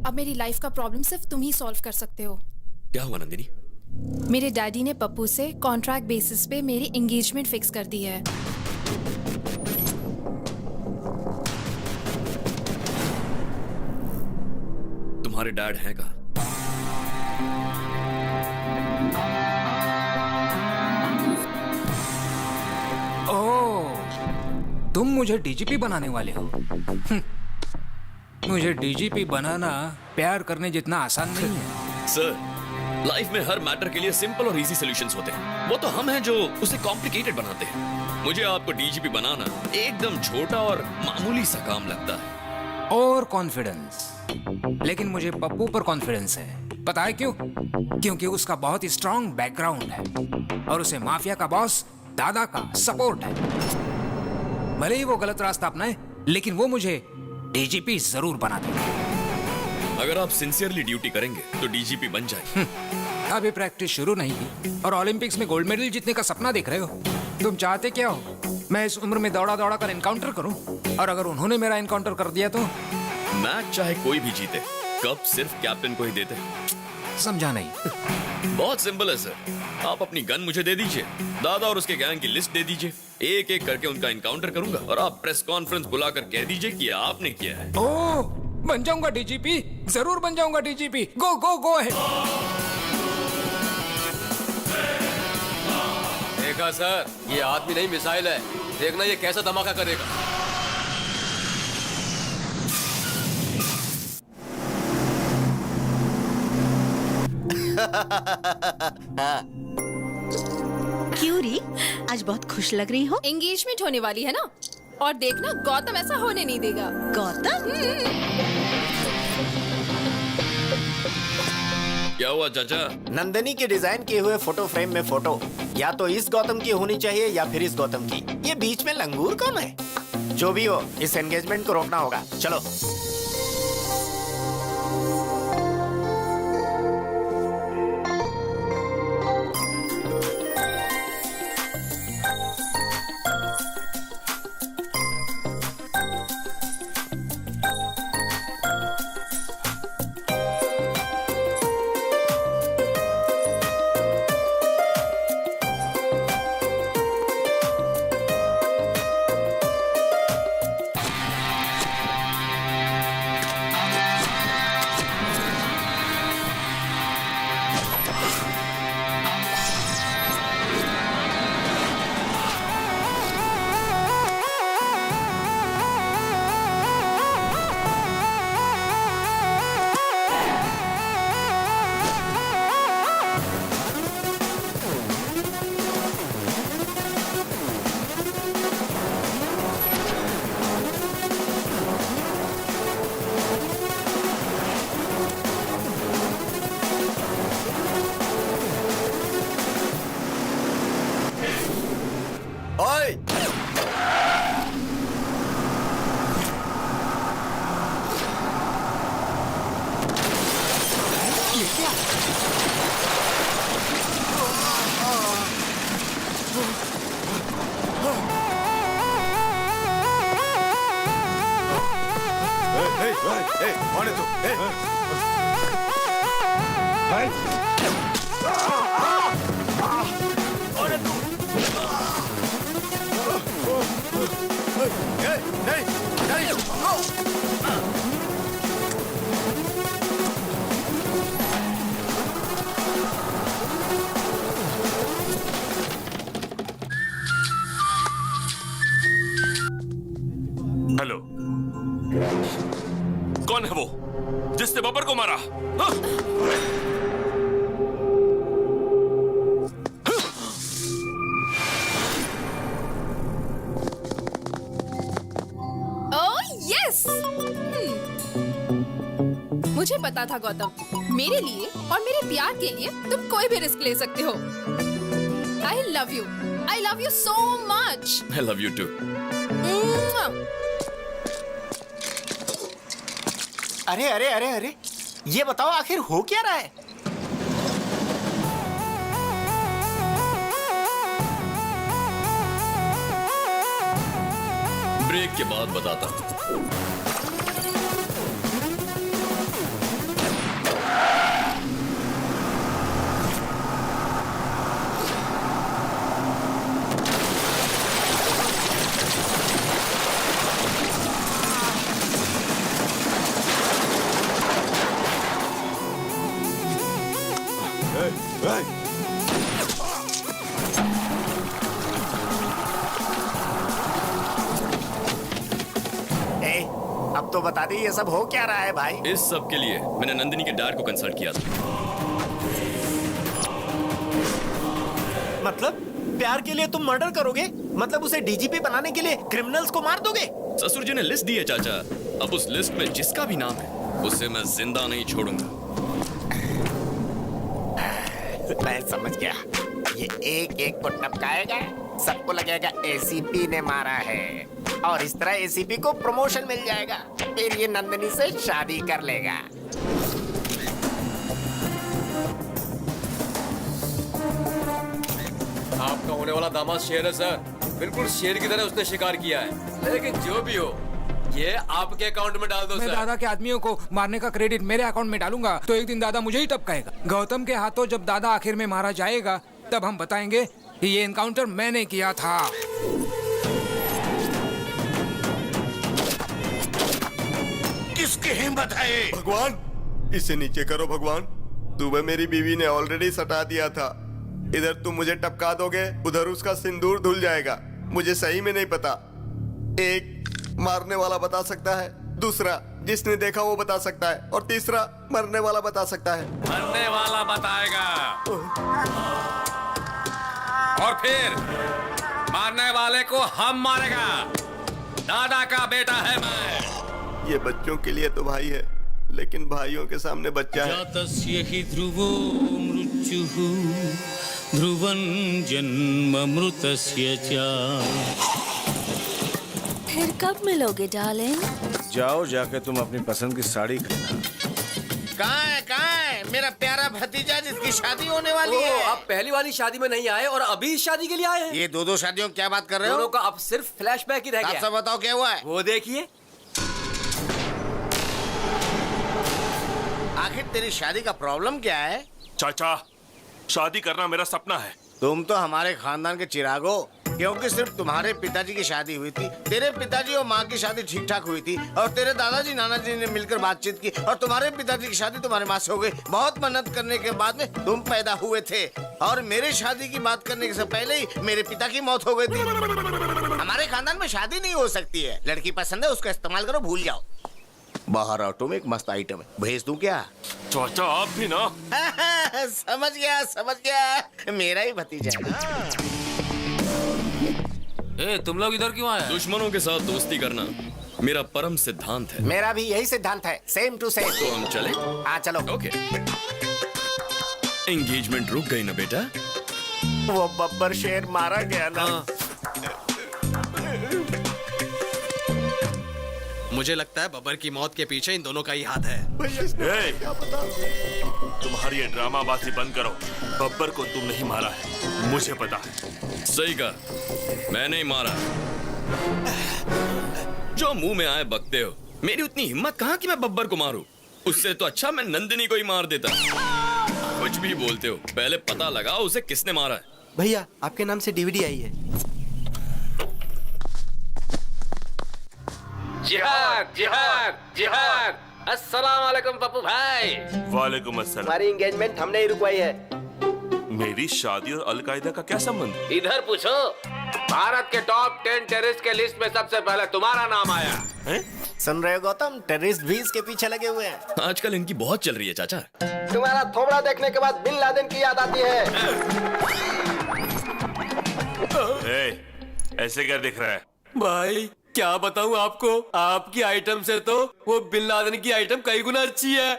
K: अब मेरी लाइफ का प्रॉब्लम सिर्फ तुम ही सॉल्व कर सकते हो।
H: क्या हुआ नंदिनी?
K: मेरे डैडी ने पप्पू से कॉन्ट्रैक्ट बेसिस पे मेरी एंगेजमेंट फिक्स कर दी है।
H: तुम्हारे डैड हैं कहाँ?
B: ओह, तुम मुझे डीजीपी बनाने वाले हो? मुझे डीजीपी बनाना प्यार करने जितना आसान नहीं है।
H: सर, लाइफ में हर मैटर के लिए सिंपल और इजी सॉल्यूशंस होते हैं। वो तो हम हैं जो उसे कॉम्प्लिकेटेड बनाते हैं। मुझे आपको डीजीपी बनाना एकदम छोटा और मामूली सा काम लगता है।
B: और कॉन्फिडेंस, लेकिन मुझे पप्पू पर कॉन्फिडेंस है। पता है क्यों? क्योंकि उसका बहुत स्ट्रांग बैकग्राउंड है और उसे माफिया का बॉस दादा का सपोर्ट है। भले ही वो गलत रास्ता अपनाए, लेकिन वो मुझे डीजीपी जरूर बना देगा।
H: अगर आप सिंसियरली ड्यूटी करेंगे तो डीजीपी बन जाए।
B: अभी प्रैक्टिस शुरू नहीं की और ओलंपिक्स में गोल्ड मेडल जीतने का सपना देख रहे हो। तुम चाहते क्या हो? मैं इस उम्र में दौड़ा दौड़ा कर एनकाउंटर करूं? और अगर उन्होंने मेरा एनकाउंटर कर दिया तो?
H: मैच चाहे कोई भी जीते, कप सिर्फ कैप्टन को ही देते।
B: समझा नहीं।
H: बहुत सिंपल है सर। आप अपनी गन मुझे दे दीजिए, दादा और उसके गैंग की लिस्ट दे दीजिए, एक एक करके उनका एनकाउंटर करूंगा और आप प्रेस कॉन्फ्रेंस बुलाकर कह दीजिए कि आपने किया है।
B: ओह, बन जाऊंगा डीजीपी, जरूर बन जाऊंगा डीजीपी। गो गो गो है।
A: देखा सर, ये आदमी नहीं मिसाइल है। देखना ये कैसा धमाका करेगा।
M: क्यों री, आज बहुत खुश लग रही हो?
K: एंगेजमेंट होने वाली है ना, और देखना गौतम ऐसा होने नहीं देगा।
M: गौतम?
H: क्या हुआ चाचा?
F: नंदिनी के डिजाइन किए हुए फोटो फ्रेम में फोटो या तो इस गौतम की होनी चाहिए या फिर इस गौतम की। ये बीच में लंगूर कौन है? जो भी हो, इस एंगेजमेंट को रोकना होगा। चलो।
C: बब्बर को मारा?
K: Oh yes! मुझे पता था गौतम, मेरे लिए और मेरे प्यार के लिए तुम कोई भी रिस्क ले सकते हो। I love you so much.
H: I love you too.
F: अरे अरे अरे अरे, ये बताओ आखिर हो क्या रहा है?
H: ब्रेक के बाद बताता हूँ।
F: अब तो बता दी ये सब हो क्या रहा है भाई?
H: इस सब के लिए मैंने नंदिनी के डैड को कंसल्ट किया था।
F: मतलब प्यार के लिए तुम मर्डर करोगे? मतलब उसे डीजीपी बनाने के लिए क्रिमिनल्स को मार दोगे?
H: ससुर जी ने लिस्ट दी है चाचा। अब उस लिस्ट में जिसका भी नाम है उसे मैं जिंदा नहीं छोड़ूंगा।
F: मैं समझ गया, ये एक एक को टपकाएगा, सबको लगेगा एसीपी ने मारा है, और इस तरह एसीपी को प्रमोशन मिल जाएगा, फिर ये नंदिनी से शादी कर लेगा।
A: आपका होने वाला दामाद शेर है सर, बिल्कुल शेर की तरह उसने शिकार किया है। लेकिन जो भी हो, ये आपके अकाउंट में डाल दो
B: मैं
A: सर।
B: दादा के आदमियों को मारने का क्रेडिट मेरे अकाउंट में डालूंगा तो एक दिन दादा मुझे ही टपकाएगा। गौतम के हाथों जब दादा आखिर में मारा जाएगा तब हम बताएंगे कि ये एनकाउंटर मैंने किया था।
N: किसकी हिम्मत है ये?
C: भगवान, इसे नीचे करो भगवान। सुबह मेरी बीवी ने ऑलरेडी सटा दिया था। इधर तुम मुझे टपका दोगे, उधर उसका सिंदूर धुल जाएगा। मुझे सही में नहीं पता। एक मारने वाला बता सकता है, दूसरा जिसने देखा वो बता सकता है, और तीसरा मरने वाला बता सकता है।
E: मरने वाला बताएगा, और फिर मारने वाले को हम मारेगा। दादा का बेटा है मैं।
C: ये बच्चों के लिए तो भाई है, लेकिन भाइयों के सामने बच्चा है।
O: जातस्य हि ध्रुवो मृत्युः ध्रुवं जन्ममृतस्य च।
G: फिर कब मिलोगे डार्लिंग?
N: जाओ, जाके तुम अपनी पसंद की साड़ी खरीदना।
I: कहाँ है मेरा प्यारा भतीजा जिसकी शादी होने वाली है?
A: आप पहली वाली शादी में नहीं आए और अभी इस शादी के लिए आए हैं?
I: ये दो शादियों की क्या बात कर रहे हो?
A: दोनों का अब सिर्फ फ्लैशबैक ही रह गया।
I: आप सब बताओ क्या हुआ है?
A: वो देखिए।
I: आखिर तेरी शादी का प्रॉब्लम क्या है?
C: चाचा, शादी करना मेरा सपना है।
N: तुम तो हमारे खानदान के चिराग हो, क्योंकि सिर्फ तुम्हारे पिताजी की शादी हुई थी, तेरे पिताजी और माँ की शादी ठीक ठाक हुई थी, और तेरे दादाजी नानाजी ने मिलकर बातचीत की, और तुम्हारे पिताजी की शादी तुम्हारे माँ से हो गई। बहुत मेहनत करने के बाद में तुम पैदा हुए थे, और मेरे शादी की बात करने से पहले ही मेरे पिता की मौत हो गई थी। हमारे खानदान में शादी नहीं हो सकती है। लड़की पसंद है, उसका इस्तेमाल करो, भूल जाओ। बाहर ऑटो में एक मस्त आइटम है, भेज दूं क्या?
C: चाचा आप भी ना।
I: समझ गया, मेरा ही भतीजा है ना।
E: ए, तुम लोग इधर क्यों आए?
H: दुश्मनों के साथ दोस्ती करना मेरा परम सिद्धांत है।
F: मेरा भी यही सिद्धांत है, सेम टू सेम।
H: तो हम चले?
F: हाँ चलो।
H: ओके। एंगेजमेंट रुक गई ना बेटा?
F: वो बब्बर शेर मारा गया ना।
I: मुझे लगता है बब्बर की मौत के पीछे इन दोनों का ही हाथ है।
C: तुम्हारी ये ड्रामाबाजी बंद करो। बब्बर को तुम नहीं मारा है, मुझे पता है।
H: सही कहा, मैंने ही मारा। जो मुंह में आए बकते हो। मेरी उतनी हिम्मत कहाँ कि मैं बब्बर को मारूं? उससे तो अच्छा मैं नंदिनी को ही मार देता। कुछ भी बोलते हो, पहले पता लगाओ उसे किसने मारा है।
F: भैया आपके नाम से डीवीडी आई है।
E: जिहाद जिहाद जिहाद। अस्सलाम वालेकुम पप्पू भाई।
C: वालेकुम अस्सलाम।
F: हमारी एंगेजमेंट हमने ही रुकवाई है।
C: मेरी शादी और अलकायदा का क्या संबंध?
E: इधर पूछो। भारत के टॉप 10 टेररिस्ट के लिस्ट में सबसे पहले तुम्हारा नाम आया
C: है?
F: सुन रहे हो गौतम, टेररिस्ट भी इसके पीछे लगे हुए हैं।
H: आजकल इनकी बहुत चल रही है चाचा।
I: तुम्हारा थोबड़ा देखने के बाद बिन लादेन की याद आती है।
C: ऐसे क्या दिख रहा है?
A: भाई क्या बताऊं आपको, आपकी आइटम से तो वो बिन लादेन की आइटम कई गुना अच्छी है।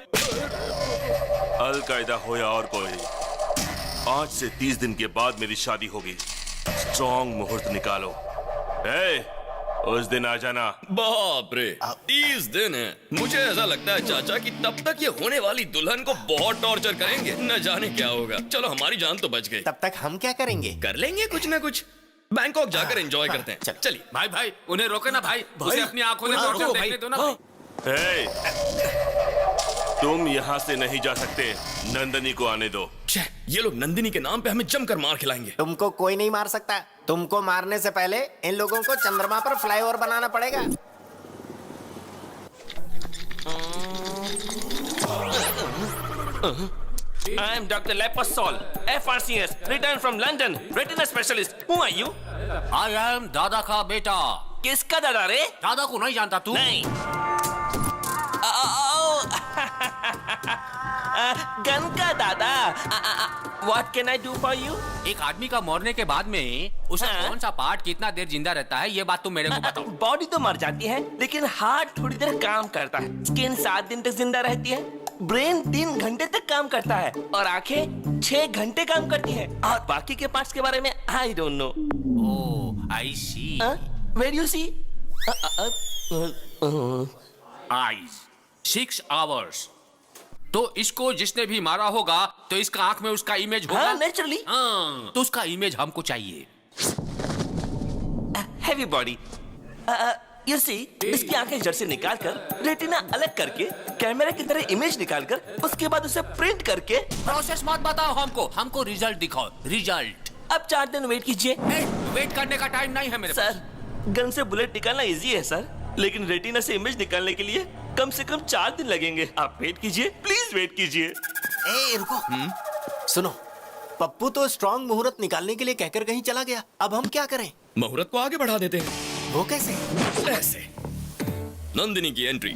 C: अल कायदा हो या और कोई, आज से 30 दिन के बाद मेरी शादी होगी। स्ट्रॉन्ग मुहूर्त निकालो। उस दिन आ जाना।
H: बाप रे, 30 दिन है। मुझे ऐसा लगता है चाचा कि तब तक ये होने वाली दुल्हन को बहुत टॉर्चर करेंगे, न जाने क्या होगा। चलो हमारी जान तो बच गई।
F: तब तक हम क्या करेंगे?
H: कर लेंगे कुछ ना कुछ, बैंकॉक जाकर एंजॉय करते हैं। चलिए
E: भाई भाई उन्हें रोके ना भाई, उसे अपनी आंखों से टॉर्चर देखने दो ना भाई।
C: तुम यहाँ से नहीं जा सकते, नंदनी को आने दो।
H: ये लोग नंदिनी के नाम पे हमें जमकर मार खिलाएंगे।
F: तुमको कोई नहीं मार सकता। तुमको मारने से पहले इन लोगों को चंद्रमा पर फ्लाईओवर बनाना पड़ेगा।
I: I am Dr. Leposol, FRCS, returned from London, retina specialist. Who are you?
E: I am दादा का बेटा।
I: किसका दादा रे?
E: दादा को नहीं जानता तू?
I: नहीं। गन का दादा। What can I do for you?
E: एक आदमी का मरने के बाद में उसे कौन सा पार्ट कितना देर जिंदा रहता है, ये बात तुम मेरे को बताओ।
I: बॉडी तो मर जाती है, लेकिन हार्ट थोड़ी देर काम करता है। स्किन 7 दिन तक जिंदा रहती है। ब्रेन 3 घंटे तक काम करता है और आंखें 6 घंटे काम करती है। और बाकी के पार्ट्स के बारे में I don't know.
E: Oh, I see.
I: Where do you see?
E: Eyes 6 hours. तो इसको जिसने भी मारा होगा तो इसका आंख में उसका इमेज होगा।
I: नेचुरली।
E: तो उसका इमेज हमको चाहिए।
I: Heavy body. You see, इसकी आंखें जड़ से निकालकर रेटिना अलग करके कैमरा की तरह इमेज निकालकर उसके बाद उसे प्रिंट करके।
E: प्रोसेस मत बताओ हमको, हमको रिजल्ट दिखाओ। रिजल्ट।
I: अब 4 दिन वेट कीजिए।
E: वेट करने का टाइम नहीं है मेरे पास।
I: सर, गन से बुलेट निकालना इजी है सर, लेकिन रेटिना से इमेज निकालने के लिए कम से कम 4 दिन लगेंगे। आप वेट कीजिए, प्लीज वेट कीजिए।
F: रुको। सुनो, पप्पू तो स्ट्रॉन्ग मुहूर्त निकालने के लिए कहकर कहीं चला गया। अब हम क्या करें?
H: मुहूर्त को आगे बढ़ा देते हैं।
F: वो कैसे?
H: ऐसे। नंदिनी की एंट्री।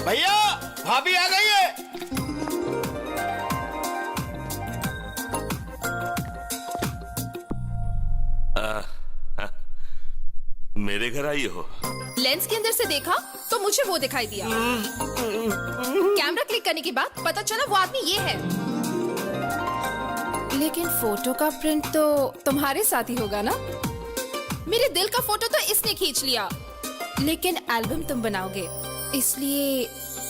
N: भैया, भाभी आ गई है।
C: मेरे घर आई हो?
K: लेंस के अंदर से देखा तो मुझे वो दिखाई दिया। कैमरा क्लिक करने के बाद पता चला वो आदमी ये है। लेकिन फोटो का प्रिंट तो तुम्हारे साथ ही होगा ना? मेरे दिल का फोटो तो इसने खींच लिया, लेकिन एल्बम तुम बनाओगे, इसलिए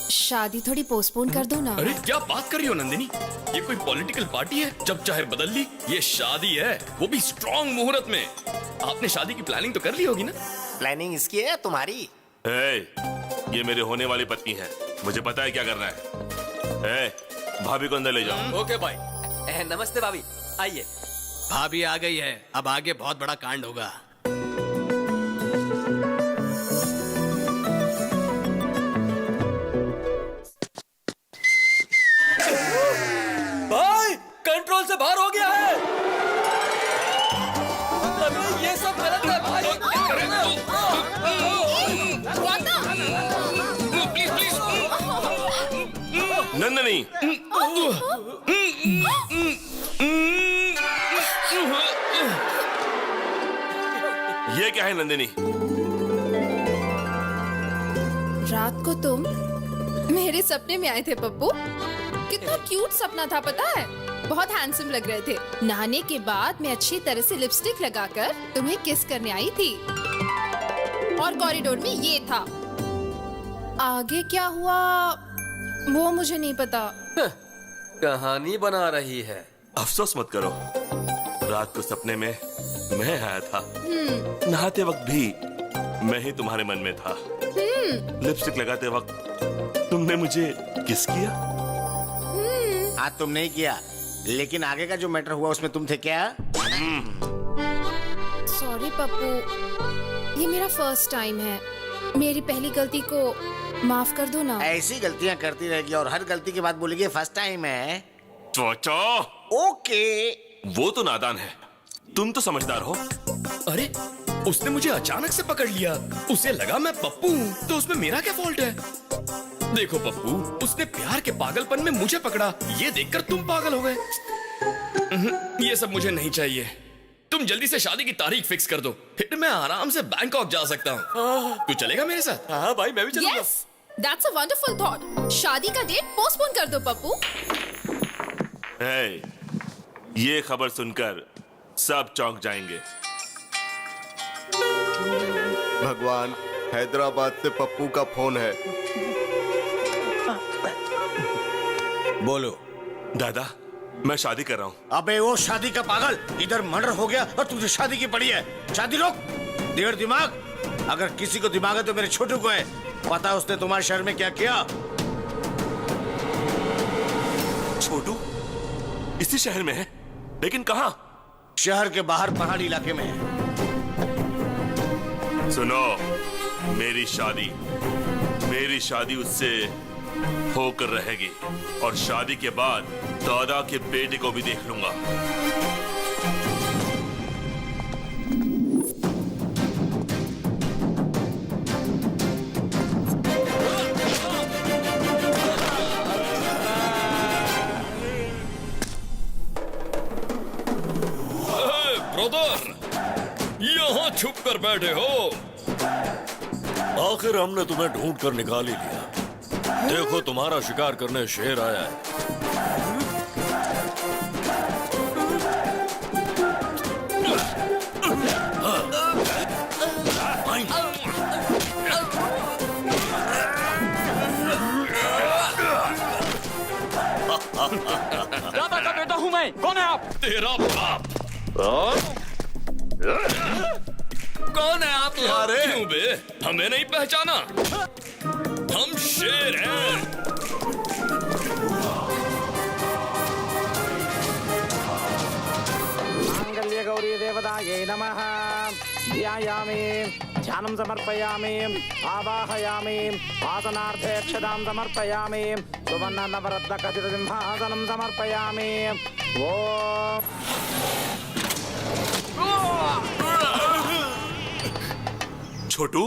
K: शादी थोड़ी पोस्टपोन कर दो ना।
H: अरे क्या बात कर रही हो नंदिनी, ये कोई पॉलिटिकल पार्टी है जब चाहे बदल ली? ये शादी है, वो भी स्ट्रॉन्ग मुहूर्त में। आपने शादी की प्लानिंग तो कर ली होगी ना?
F: प्लानिंग इसकी है तुम्हारी?
C: ये मेरे होने वाली पत्नी है, मुझे पता है क्या करना है। भाभी को अंदर ले जाओ।
A: ओके भाई। नमस्ते भाभी, आइए।
I: भाभी आ गई है, अब आगे बहुत बड़ा कांड होगा।
A: भाई कंट्रोल से बाहर हो गया है। अबे ये सब गलत है भाई।
C: नंदनी, ये क्या है नंदिनी?
K: रात को तुम मेरे सपने में आए थे पप्पू। कितना क्यूट सपना था पता है? बहुत हैंडसम लग रहे थे। नहाने के बाद मैं अच्छी तरह से लिपस्टिक लगाकर तुम्हें किस करने आई थी और कॉरिडोर में ये था। आगे क्या हुआ वो मुझे नहीं पता।
A: कहानी बना रही है।
C: अफसोस मत करो, रात को सपने में मैं आया था। नहाते वक्त भी मैं ही तुम्हारे मन में था। लिपस्टिक लगाते वक्त तुमने मुझे किस किया?
N: हाँ, तुम नहीं किया, लेकिन आगे का जो मैटर हुआ उसमें तुम थे क्या?
K: सॉरी पप्पू, ये मेरा फर्स्ट टाइम है। मेरी पहली गलती को माफ कर दो ना।
N: ऐसी गलतियां करती रहेगी और हर गलती के बाद बोलेगी फर्स्ट टाइम है।
C: Cho Cho,
N: okay.
C: वो तो नादान है, तुम तो समझदार हो।
H: अरे उसने मुझे अचानक से पकड़ लिया। उसे लगा मैं पप्पू हूँ, तो उसमें मेरा क्या फॉल्ट है? देखो पप्पू, उसने प्यार के पागलपन में मुझे पकड़ा, ये देखकर तुम पागल हो गए। ये सब मुझे नहीं चाहिए। तुम जल्दी से शादी की तारीख फिक्स कर दो, फिर मैं आराम से बैंकॉक जा सकता हूँ। तू चलेगा मेरे साथ?
A: हाँ भाई, मैं भी चलूंगा।
K: Yes, that's a wonderful thought. शादी का डेट पोस्टपोन कर दो पप्पू।
C: है, ये खबर सुनकर सब चौंक जाएंगे।
D: भगवान, हैदराबाद से पप्पू का फोन है।
N: बोलो।
C: दादा, मैं शादी कर रहा हूँ।
N: अबे वो शादी का पागल, इधर मर्डर हो गया और तुझे शादी की पड़ी है। शादी रोक। देर दिमाग, अगर किसी को दिमाग है तो मेरे छोटू को है। पता उसने तुम्हारे शहर में क्या किया?
C: छोटू इसी शहर में है, लेकिन कहाँ?
N: शहर के बाहर पहाड़ी इलाके में है।
C: सुनो, मेरी शादी उससे होकर रहेगी, और शादी के बाद दादा के बेटे को भी देख लूंगा।
H: ब्रदर, यहाँ छुप कर बैठे हो?
E: आखिर हमने तुम्हें ढूंढ कर निकाल ही लिया। देखो, तुम्हारा शिकार करने शेर आया है।
J: दादा का बेटा हूँ मैं। कौन है आप?
H: तेरा बाप। कौन है आप? क्यों बे? हमें नहीं पहचाना? हम शेर हैं।
I: मांगल्य गौरी देवतायै नमः। ध्यायामि, ध्यानं समर्पयामि, आवाहयामि, आसनार्थे अक्षतां समर्पयामि, सुवर्ण नवरत्न खचित सिंहासनं समर्पयामि। ओम
C: छोटू,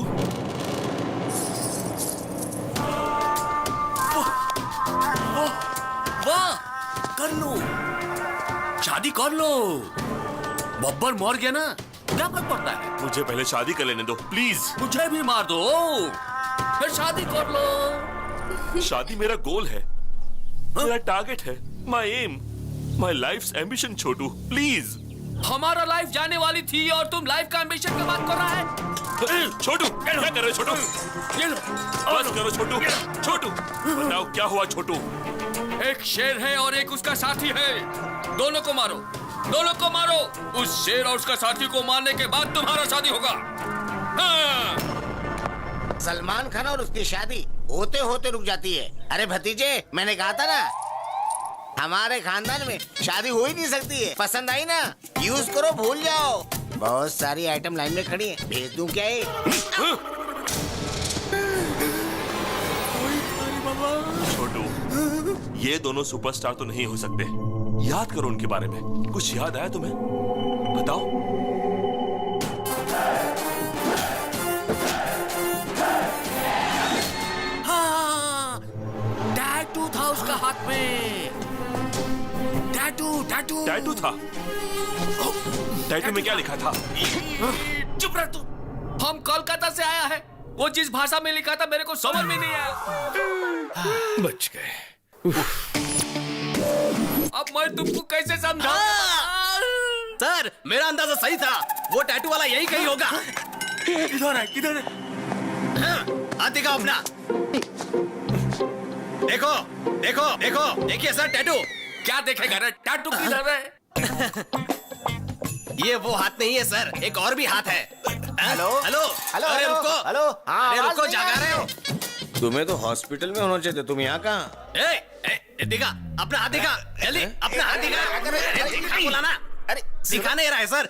A: वाह, कर लो, शादी कर लो। बब्बर मर गया ना, क्या फर्क पड़ता है?
C: मुझे पहले शादी कर लेने दो प्लीज।
A: मुझे भी मार दो, फिर शादी कर लो।
C: शादी मेरा गोल है, मेरा टारगेट है, my aim, my life's ambition. Chhotu please.
A: हमारा लाइफ जाने वाली थी और तुम लाइफ का एम्बिशन की बात कर रहा है?
C: छोटू, क्या कर रहे हो छोटू? बस करो छोटू। छोटू बताओ क्या हुआ? छोटू,
A: एक शेर है और एक उसका साथी है, दोनों को मारो, दोनों को मारो। उस शेर और उसका साथी को मारने के बाद तुम्हारा शादी होगा। हाँ।
N: सलमान खान और उसकी शादी होते होते रुक जाती है। अरे भतीजे, मैंने कहा था ना, हमारे खानदान में शादी हो ही नहीं सकती है। पसंद आई ना, यूज करो, भूल जाओ। बहुत सारी आइटम लाइन में खड़ी है, भेज दूं क्या ये?
C: छोटू, ये दोनों सुपरस्टार तो नहीं हो सकते। याद करो उनके बारे में। कुछ याद आया तुम्हें? बताओ।
A: हाँ, टैटू था उसका हाथ में। टैटू टैटू
C: टैटू था? टैटू में क्या लिखा था?
A: चुप रह तू। हम कोलकाता से आया है, वो जिस भाषा में लिखा था मेरे को समझ में नहीं आया।
H: बच गए।
A: अब मैं तुमको कैसे समझाऊं?
I: सर, मेरा अंदाजा सही था, वो टैटू वाला यही कहीं होगा।
C: किधर है? किधर है?
I: हाथ दिखाओ अपना। देखो देखो देखो, देखिए सर टैटू।
A: क्या देखेगा रे? टैटू किधर है?
I: ये वो हाथ नहीं है सर, एक और भी हाथ है।
F: हेलो
I: हेलो
F: हेलो
I: अरे
F: हेलो,
I: रुको,
F: हेलो। हाँ,
I: अरे
F: आवाज
I: रुको,
F: नहीं आ
I: जागा
F: रही
I: रहे
F: है।
I: हो?
N: तुम्हें तो हॉस्पिटल में होना चाहिए, तुम यहाँ कहाँ?
I: दिखा अपना हाथ, दिखा जल्दी अपना हाथ दिखा। अरे दिखा बोला ना,
F: अरे
I: दिखा नहीं रहा है सर।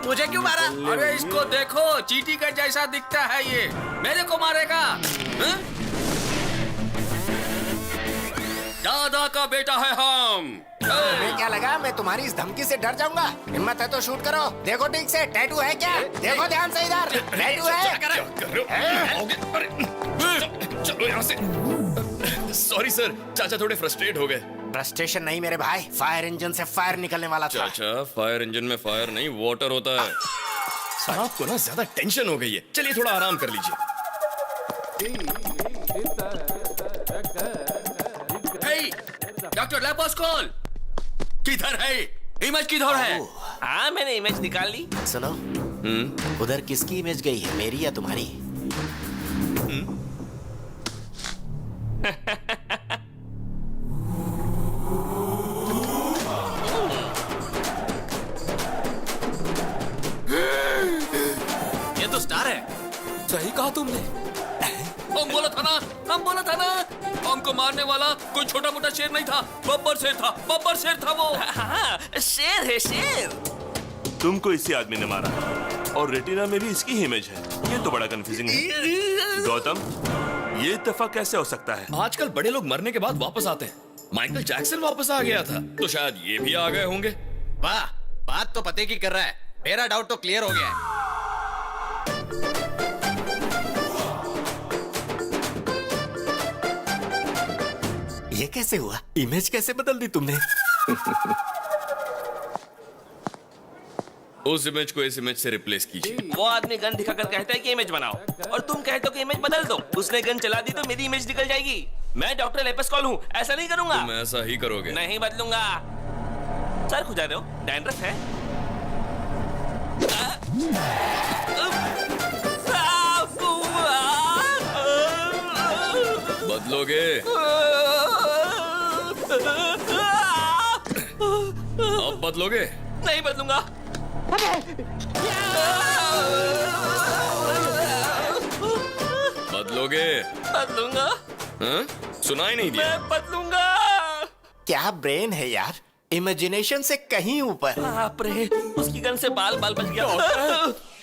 I: मुझे क्यों मारा?
A: अरे इसको देखो, चींटी का जैसा दिखता है ये, मेरे को मारेगा।
H: दादा का बेटा है हम।
F: तुम्हें क्या लगा मैं तुम्हारी इस धमकी से डर जाऊंगा? हिम्मत है तो शूट करो। देखो ठीक से, टैटू है क्या? देखो ध्यान से इधर, टैटू है।
H: चलो यहाँ से। सॉरी सर, चाचा थोड़े फ्रस्ट्रेट हो गए।
F: फ्रस्ट्रेशन नहीं मेरे भाई, फायर इंजन से फायर निकलने वाला था।
H: चाचा, फायर इंजन में फायर नहीं वाटर होता है। साहब को ना ज्यादा टेंशन हो गई है, चलिए थोड़ा आराम कर लीजिए।
E: डॉक्टर लेपोस्कोल किधर है? इमेज किधर है?
I: हाँ मैंने इमेज निकाल ली।
F: सुनो, उधर किसकी इमेज गई है, मेरी या तुम्हारी?
E: ये तो स्टार है।
A: सही कहा तुमने।
E: हम बोला था ना हमको मारने वाला कोई छोटा मोटा शेर नहीं था, बब्बर शेर था वो। हाँ, शेर है शेर।
C: तुमको इसी आदमी ने मारा और रेटिना में भी इसकी ही इमेज है। ये तो बड़ा कंफ्यूजिंग है। गौतम, ये इत्तेफाक कैसे हो सकता है?
H: आजकल बड़े लोग मरने के बाद वापस आते हैं। माइकल जैक्सन वापस आ गया था, तो शायद ये भी आ गए होंगे।
I: वाह, बात तो पते की कर रहा है। मेरा डाउट तो क्लियर हो गया है।
F: ये कैसे हुआ? इमेज कैसे बदल दी तुमने?
H: उस इमेज को इस इमेज से रिप्लेस कीजिए।
I: वो आदमी गन दिखाकर कहता है कि इमेज बनाओ, और तुम कहते हो कि इमेज बदल दो। उसने गन चला दी तो मेरी इमेज निकल जाएगी। मैं डॉक्टर लेपेस्कॉल हूँ, ऐसा नहीं करूंगा।
H: तुम ऐसा ही करोगे।
I: नहीं बदलूंगा। सर खुजा दो, डैंड्रफ है।
H: बदलोगे? अब बदलोगे?
I: नहीं बदलूंगा।
H: बदलोगे?
I: बदलूंगा।
H: हाँ? सुनाई नहीं दिया।
I: मैं बदलूंगा।
F: क्या ब्रेन है यार, इमेजिनेशन से कहीं ऊपर।
I: बाप रे, उसकी गन से बाल बच गया।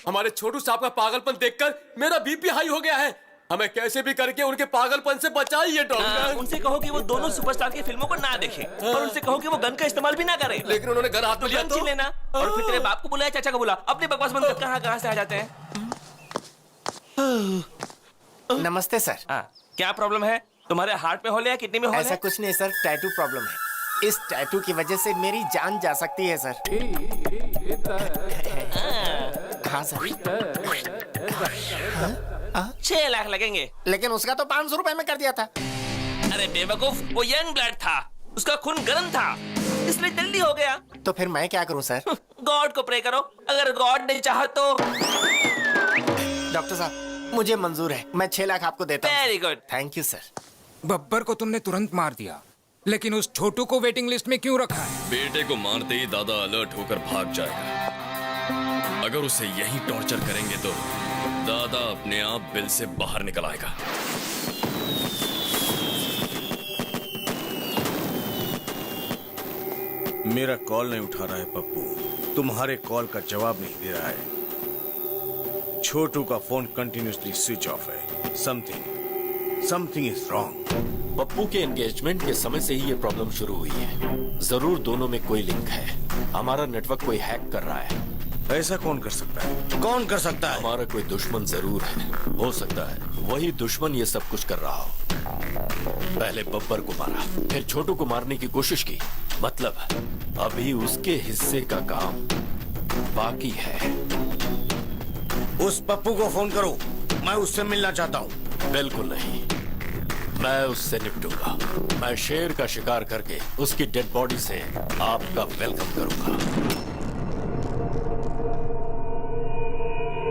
A: हमारे छोटू साहब का पागलपन देखकर मेरा बीपी हाई हो गया है। हमें कैसे भी करके उनके पागलपन से बचाइए डॉक्टर।
I: उनसे कहो कि वो दोनों सुपरस्टार की फिल्मों को ना देखें, और उनसे कहो कि वो गन का इस्तेमाल भी ना करें।
A: लेकिन उन्होंने गन हाथ में लिया
I: तो लेना, और फिर तेरे बाप को बुलाया, चाचा को बुला। अपने बकवास बंद कर, कहाँ से आ जाते हैं।
F: नमस्ते सर।
I: क्या प्रॉब्लम है? तुम्हारे हार्ट में होल या किडनी में होल?
F: ऐसा कुछ नहीं सर, टैटू प्रॉब्लम है। इस टैटू की वजह से मेरी जान जा सकती है सर। हाँ सर।
I: 6 लाख लगेंगे।
F: लेकिन उसका तो 500 रुपए में कर दिया था।
I: अरे बेवकूफ, वो यंग ब्लड था, उसका खून गर्म था, इसलिए जल्दी हो गया।
F: तो फिर मैं क्या करूं सर?
I: गॉड को प्रे करो, अगर गॉड ने चाहा तो।
F: डॉक्टर साहब, मुझे मंजूर है, मैं 6 लाख आपको देता हूं।
I: Very good.
F: Thank you sir.
B: Babbar को तुमने तुरंत मार दिया, लेकिन उस छोटू को वेटिंग लिस्ट में क्यों रखा है?
H: बेटे को मारते ही दादा अलर्ट होकर भाग जाएगा। अगर उसे यहीं टॉर्चर करेंगे तो दादा अपने आप बिल से बाहर निकल आएगा।
N: मेरा कॉल नहीं उठा रहा है पप्पू, तुम्हारे कॉल का जवाब नहीं दे रहा है। छोटू का फोन कंटिन्यूसली स्विच ऑफ है। Something is wrong.
P: पप्पू के एंगेजमेंट के समय से ही ये प्रॉब्लम शुरू हुई है। जरूर दोनों में कोई लिंक है। हमारा नेटवर्क कोई हैक कर रहा है।
N: ऐसा कौन कर सकता है? कौन कर सकता है?
P: हमारा कोई दुश्मन जरूर है। हो सकता है वही दुश्मन ये सब कुछ कर रहा हो। पहले बब्बर को मारा, फिर छोटू को मारने की कोशिश की। मतलब अभी उसके हिस्से का काम बाकी है।
N: उस पप्पू को फोन करो, मैं उससे मिलना चाहता हूँ।
P: बिल्कुल नहीं, मैं उससे निपटूंगा। मैं शेर का शिकार करके उसकी डेड बॉडी से आपका वेलकम करूंगा।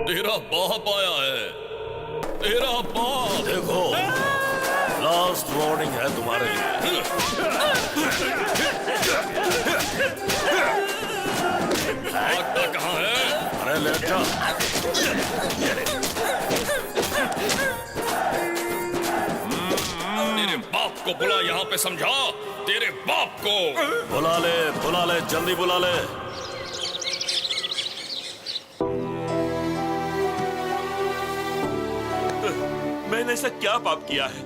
H: तेरा बाप आया है, तेरा बाप।
P: देखो, लास्ट वार्निंग है तुम्हारे लिए।
H: भागता कहाँ है?
P: अरे लेट जा।
H: तेरे बाप को बुला, यहाँ पे समझा। तेरे बाप को
P: बुला ले, जल्दी बुला ले।
C: मैंने ऐसा क्या पाप किया है?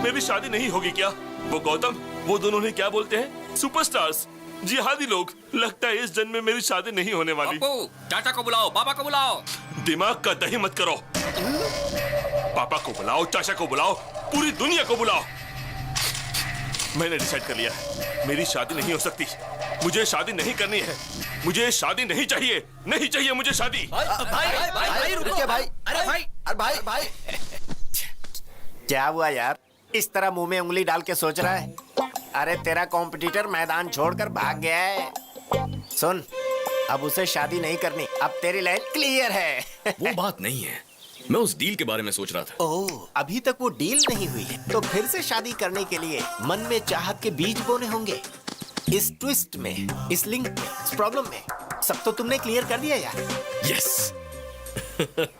C: मेरी शादी नहीं होगी क्या? वो गौतम वो दोनों ने क्या बोलते हैं, सुपरस्टार्स, जिहादी लोग। लगता है इस जन्म में मेरी शादी नहीं होने वाली।
H: चाचा को बुलाओ, बाबा को बुलाओ।
C: दिमाग का दही मत करो। पापा को बुलाओ, चाचा को बुलाओ, पूरी दुनिया को बुलाओ। मैंने डिसाइड कर लिया, मेरी शादी नहीं हो सकती। मुझे शादी नहीं करनी है। मुझे शादी नहीं चाहिए, नहीं चाहिए मुझे शादी।
F: भाई रुकिए भाई। अरे भाई क्या हुआ यार, इस तरह मुंह में उंगली डाल के सोच रहा है? अरे तेरा कॉम्पिटिटर मैदान छोड़कर भाग गया है। सुन, अब उसे शादी नहीं करनी, अब तेरी लाइन क्लियर है।
H: वो बात नहीं है, मैं उस डील के बारे में सोच रहा था।
F: ओह, अभी तक वो डील नहीं हुई है, तो फिर से शादी करने के लिए मन में चाहत के बीज बोने होंगे। इस ट्विस्ट में, इस लिंक में, इस प्रॉब्लम में, सब तो तुमने क्लियर कर दिया यार।
H: यस।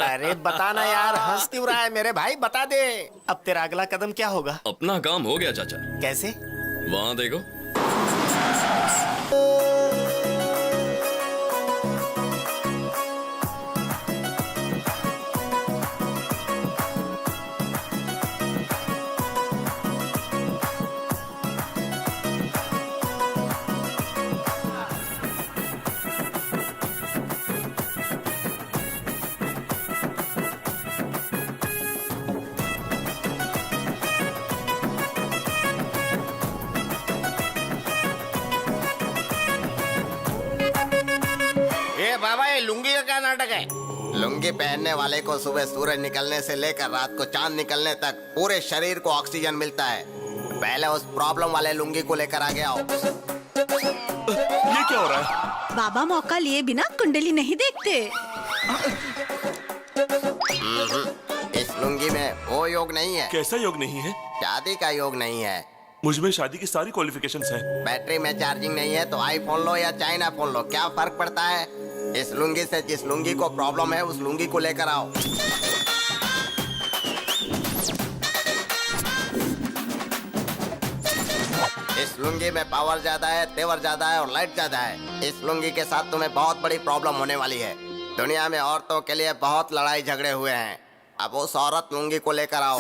F: अरे बताना यार, हंस क्यों रहा है मेरे भाई, बता दे। अब तेरा अगला कदम क्या होगा?
H: अपना काम हो गया चाचा।
F: कैसे?
H: वहां देखो।
F: बाबा, ये लुंगी का क्या नाटक है? लुंगी पहनने वाले को सुबह सूरज निकलने से लेकर रात को चांद निकलने तक पूरे शरीर को ऑक्सीजन मिलता है। पहले उस प्रॉब्लम वाले लुंगी को लेकर आगे आओ।
C: ये क्या हो रहा है?
M: बाबा मौका लिए बिना कुंडली नहीं देखते।
F: इस लुंगी में वो योग नहीं है।
C: कैसा योग नहीं है?
F: शादी का योग नहीं है।
C: मुझमें शादी की सारी क्वालिफिकेशंस हैं।
F: बैटरी में चार्जिंग नहीं है तो आईफोन लो या चाइना फोन लो, क्या फर्क पड़ता है? इस लुंगी से जिस लुंगी को प्रॉब्लम है उस लुंगी को लेकर आओ। इस लुंगी में पावर ज्यादा है, तेवर ज्यादा है और लाइट ज्यादा है। इस लुंगी के साथ तुम्हें बहुत बड़ी प्रॉब्लम होने वाली है। दुनिया में औरतों के लिए बहुत लड़ाई झगड़े हुए हैं। अब उस औरत लुंगी को लेकर आओ।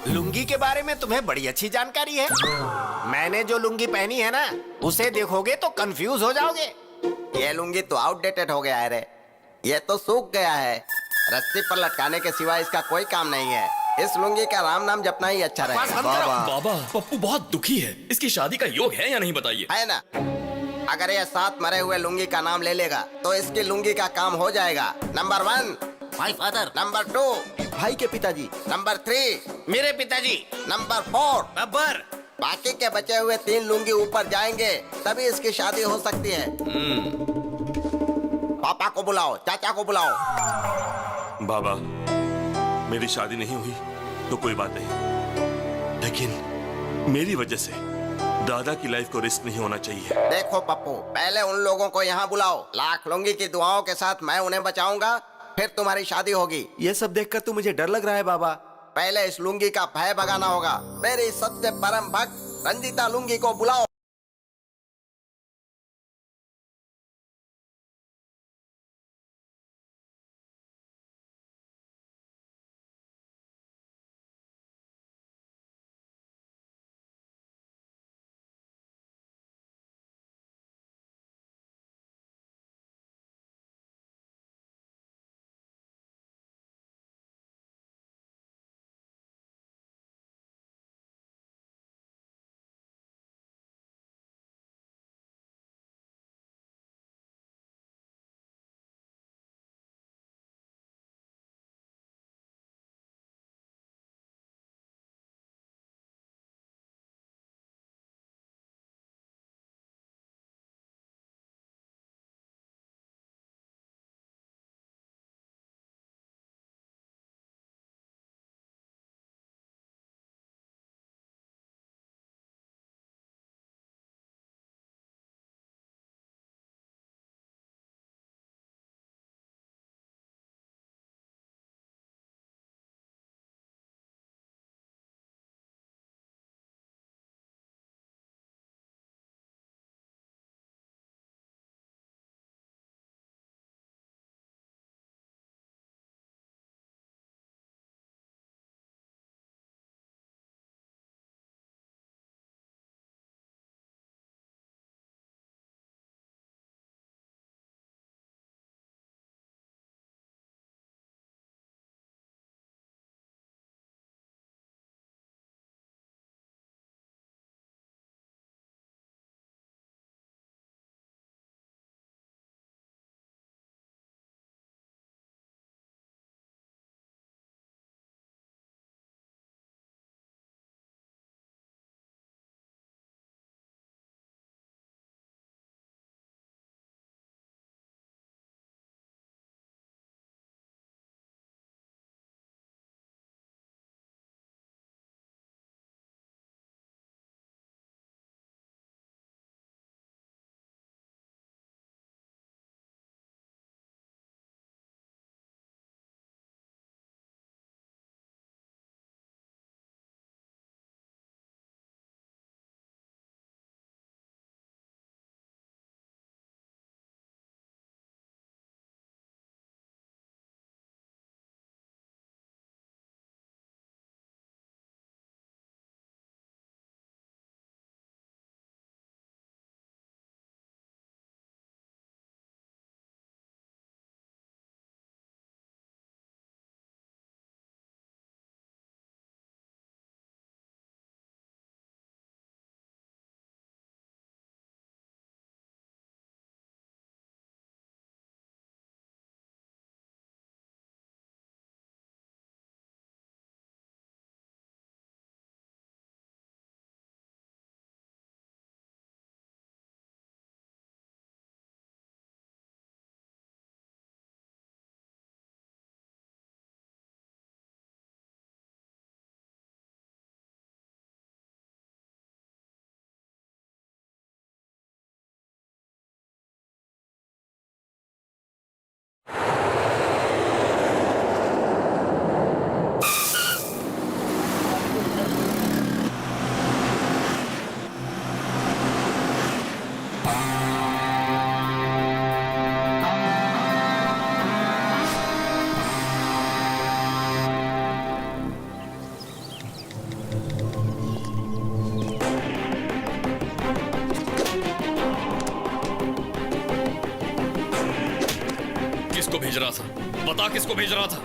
F: लुंगी के बारे में तुम्हें बड़ी अच्छी जानकारी है। मैंने जो लुंगी पहनी है ना, उसे देखोगे तो कंफ्यूज हो जाओगे। ये लुंगी तो आउटडेटेड हो गया है रे, ये तो सूख गया है। रस्सी पर लटकाने के सिवा इसका कोई काम नहीं है। इस लुंगी का राम नाम जपना ही अच्छा रहेगा।
H: बाबा, पप्पू बहुत दुखी है। इसकी शादी का योग है या नहीं बताइए?
F: है ना, अगर ये 7 मरे हुए लुंगी का नाम ले लेगा तो इसकी लुंगी का काम हो जाएगा। नंबर 1 माय फादर, नंबर 2 भाई के पिताजी, नंबर 3
I: मेरे पिताजी,
F: नंबर 4
I: बब्बर।
F: बाकी के बचे हुए 3 लुंगी ऊपर जाएंगे तभी इसकी शादी हो सकती है। पापा को बुलाओ, चाचा को बुलाओ।
C: बाबा, मेरी शादी नहीं हुई तो कोई बात नहीं, लेकिन मेरी वजह से दादा की लाइफ को रिस्क नहीं होना चाहिए।
F: देखो पप्पू, पहले उन लोगों को यहाँ बुलाओ। लाख लुंगी की दुआओं के साथ मैं उन्हें बचाऊंगा, फिर तुम्हारी शादी होगी। ये सब देखकर तो मुझे डर लग रहा है बाबा। पहले इस लुंगी का भय भगाना होगा। मेरी सबसे परम भक्त रंजीता लुंगी को बुलाओ।
H: भेज रहा था? बता किसको भेज रहा था?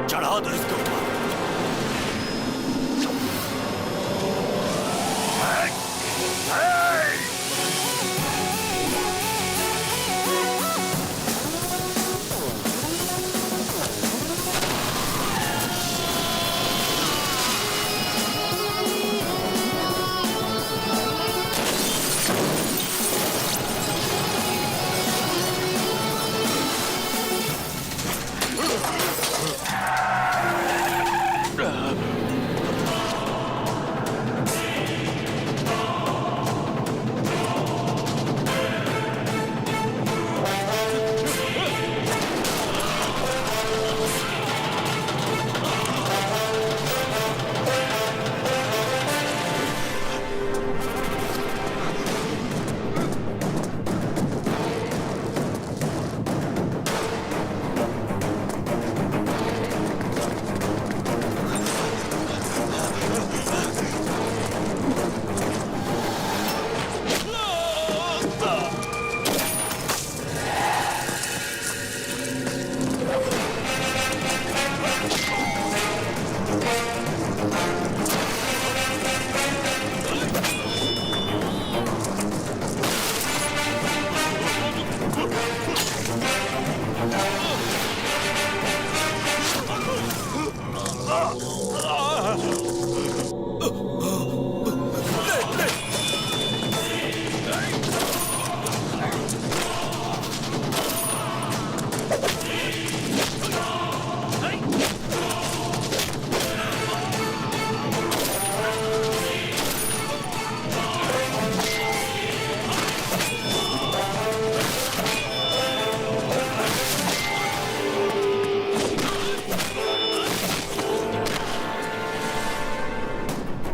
P: चढ़ा दो इसको।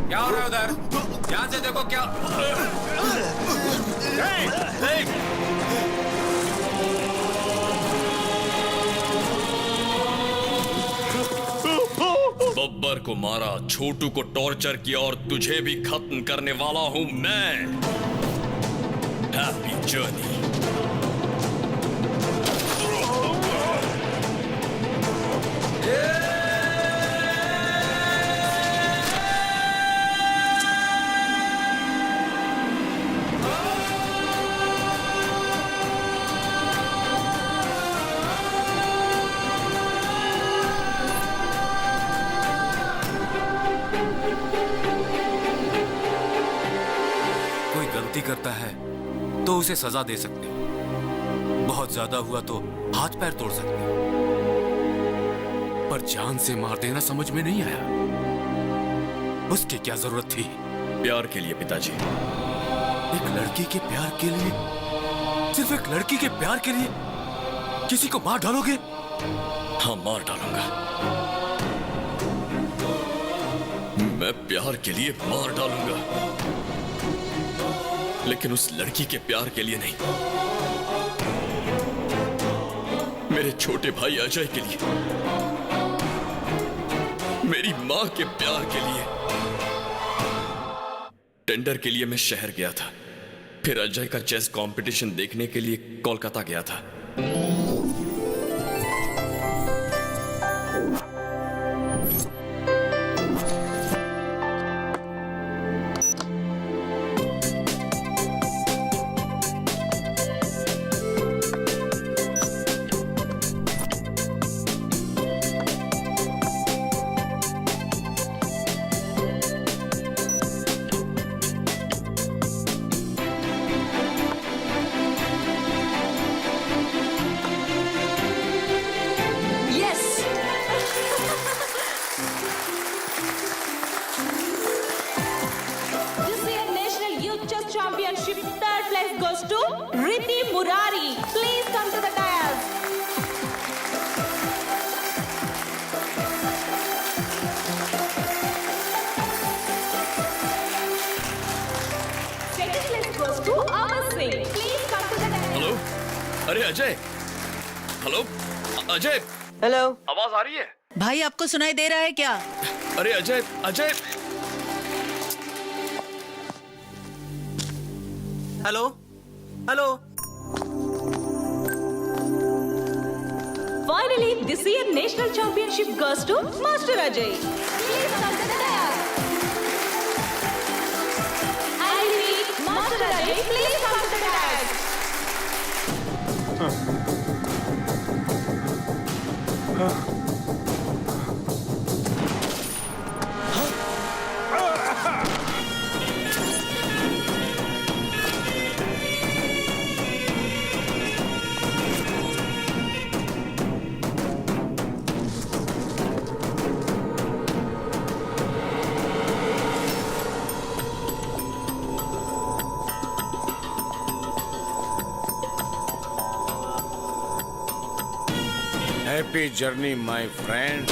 B: क्या हो रहा है उधर? ध्यान से देखो क्या।
H: बब्बर को मारा, छोटू को टॉर्चर किया और तुझे भी खत्म करने वाला हूं मैं। Happy journey.
B: कोई गलती करता है तो उसे सजा दे सकते हो, बहुत ज्यादा हुआ तो हाथ पैर तोड़ सकते हो, पर जान से मार देना समझ में नहीं आया। उसकी क्या जरूरत थी?
H: प्यार के लिए पिताजी।
B: एक लड़की के प्यार के लिए, सिर्फ एक लड़की के प्यार के लिए किसी को मार डालोगे?
H: हाँ, मार डालूंगा। मैं प्यार के लिए मार डालूंगा, लेकिन उस लड़की के प्यार के लिए नहीं, मेरे छोटे भाई अजय के लिए, मेरी मां के प्यार के लिए। टेंडर के लिए मैं शहर गया था, फिर अजय का चेस कंपटीशन देखने के लिए कोलकाता गया था।
G: to Riddhi Murari. Please come to the dais. Second place goes to Amar Singh. Please come to the dais.
H: Hello, अरे अजय, हेलो अजय,
Q: हेलो,
H: आवाज आ रही है?
Q: भाई आपको सुनाई दे रहा है क्या?
H: अरे Ajay, Ajay,
I: hello, hello.
G: Finally, this year national championship goes to Master Ajay. Please come to the dais. I repeat, Master Ajay, please come to the dais.
N: Happy journey my friend.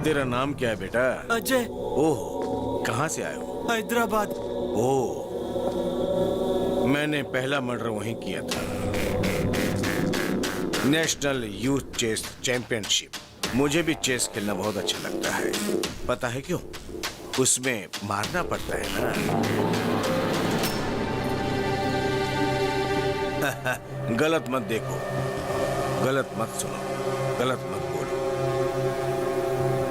N: तेरा नाम क्या है बेटा?
I: अजय।
N: ओह, कहाँ से आए हो?
I: हैदराबाद।
N: ओह, मैंने पहला मर्डर वहीं किया था। National youth chess championship. मुझे भी चेस खेलना बहुत अच्छा लगता है। पता है क्यों? उसमें मारना पड़ता है ना। गलत मत देखो, गलत मत सुनो, गलत मत बोलो।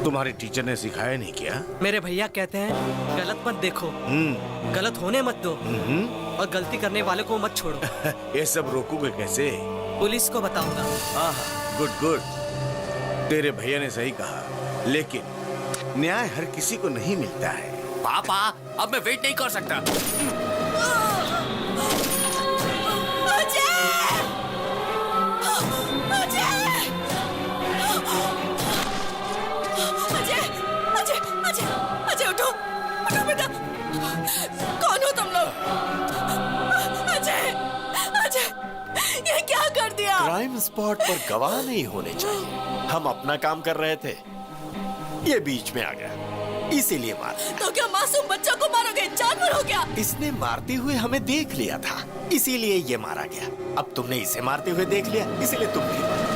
N: तुम्हारे टीचर ने सिखाया नहीं क्या?
I: मेरे भैया कहते हैं गलत मत देखो, गलत होने मत दो, और गलती करने वाले को मत छोड़ो।
N: ये सब रोकोगे कैसे?
I: पुलिस को बताऊंगा।
N: गुड गुड, तेरे भैया ने सही कहा, लेकिन न्याय हर किसी को नहीं मिलता है।
A: पापा, अब मैं वेट नहीं कर सकता।
G: अजय उठो, उठो बेटा। कौन हो तुम लोग? अजय, अजय, ये क्या कर दिया?
F: क्राइम स्पॉट पर गवाह नहीं होने चाहिए। हम अपना काम कर रहे थे, ये बीच में आ गया, इसीलिए मारा।
G: तो क्या मासूम बच्चों को मारोगे? जानवर हो क्या?
F: इसने मारते हुए हमें देख लिया था, इसीलिए ये मारा गया। अब तुमने इसे मारते हुए देख लिया, इसीलिए तुम भी मारा।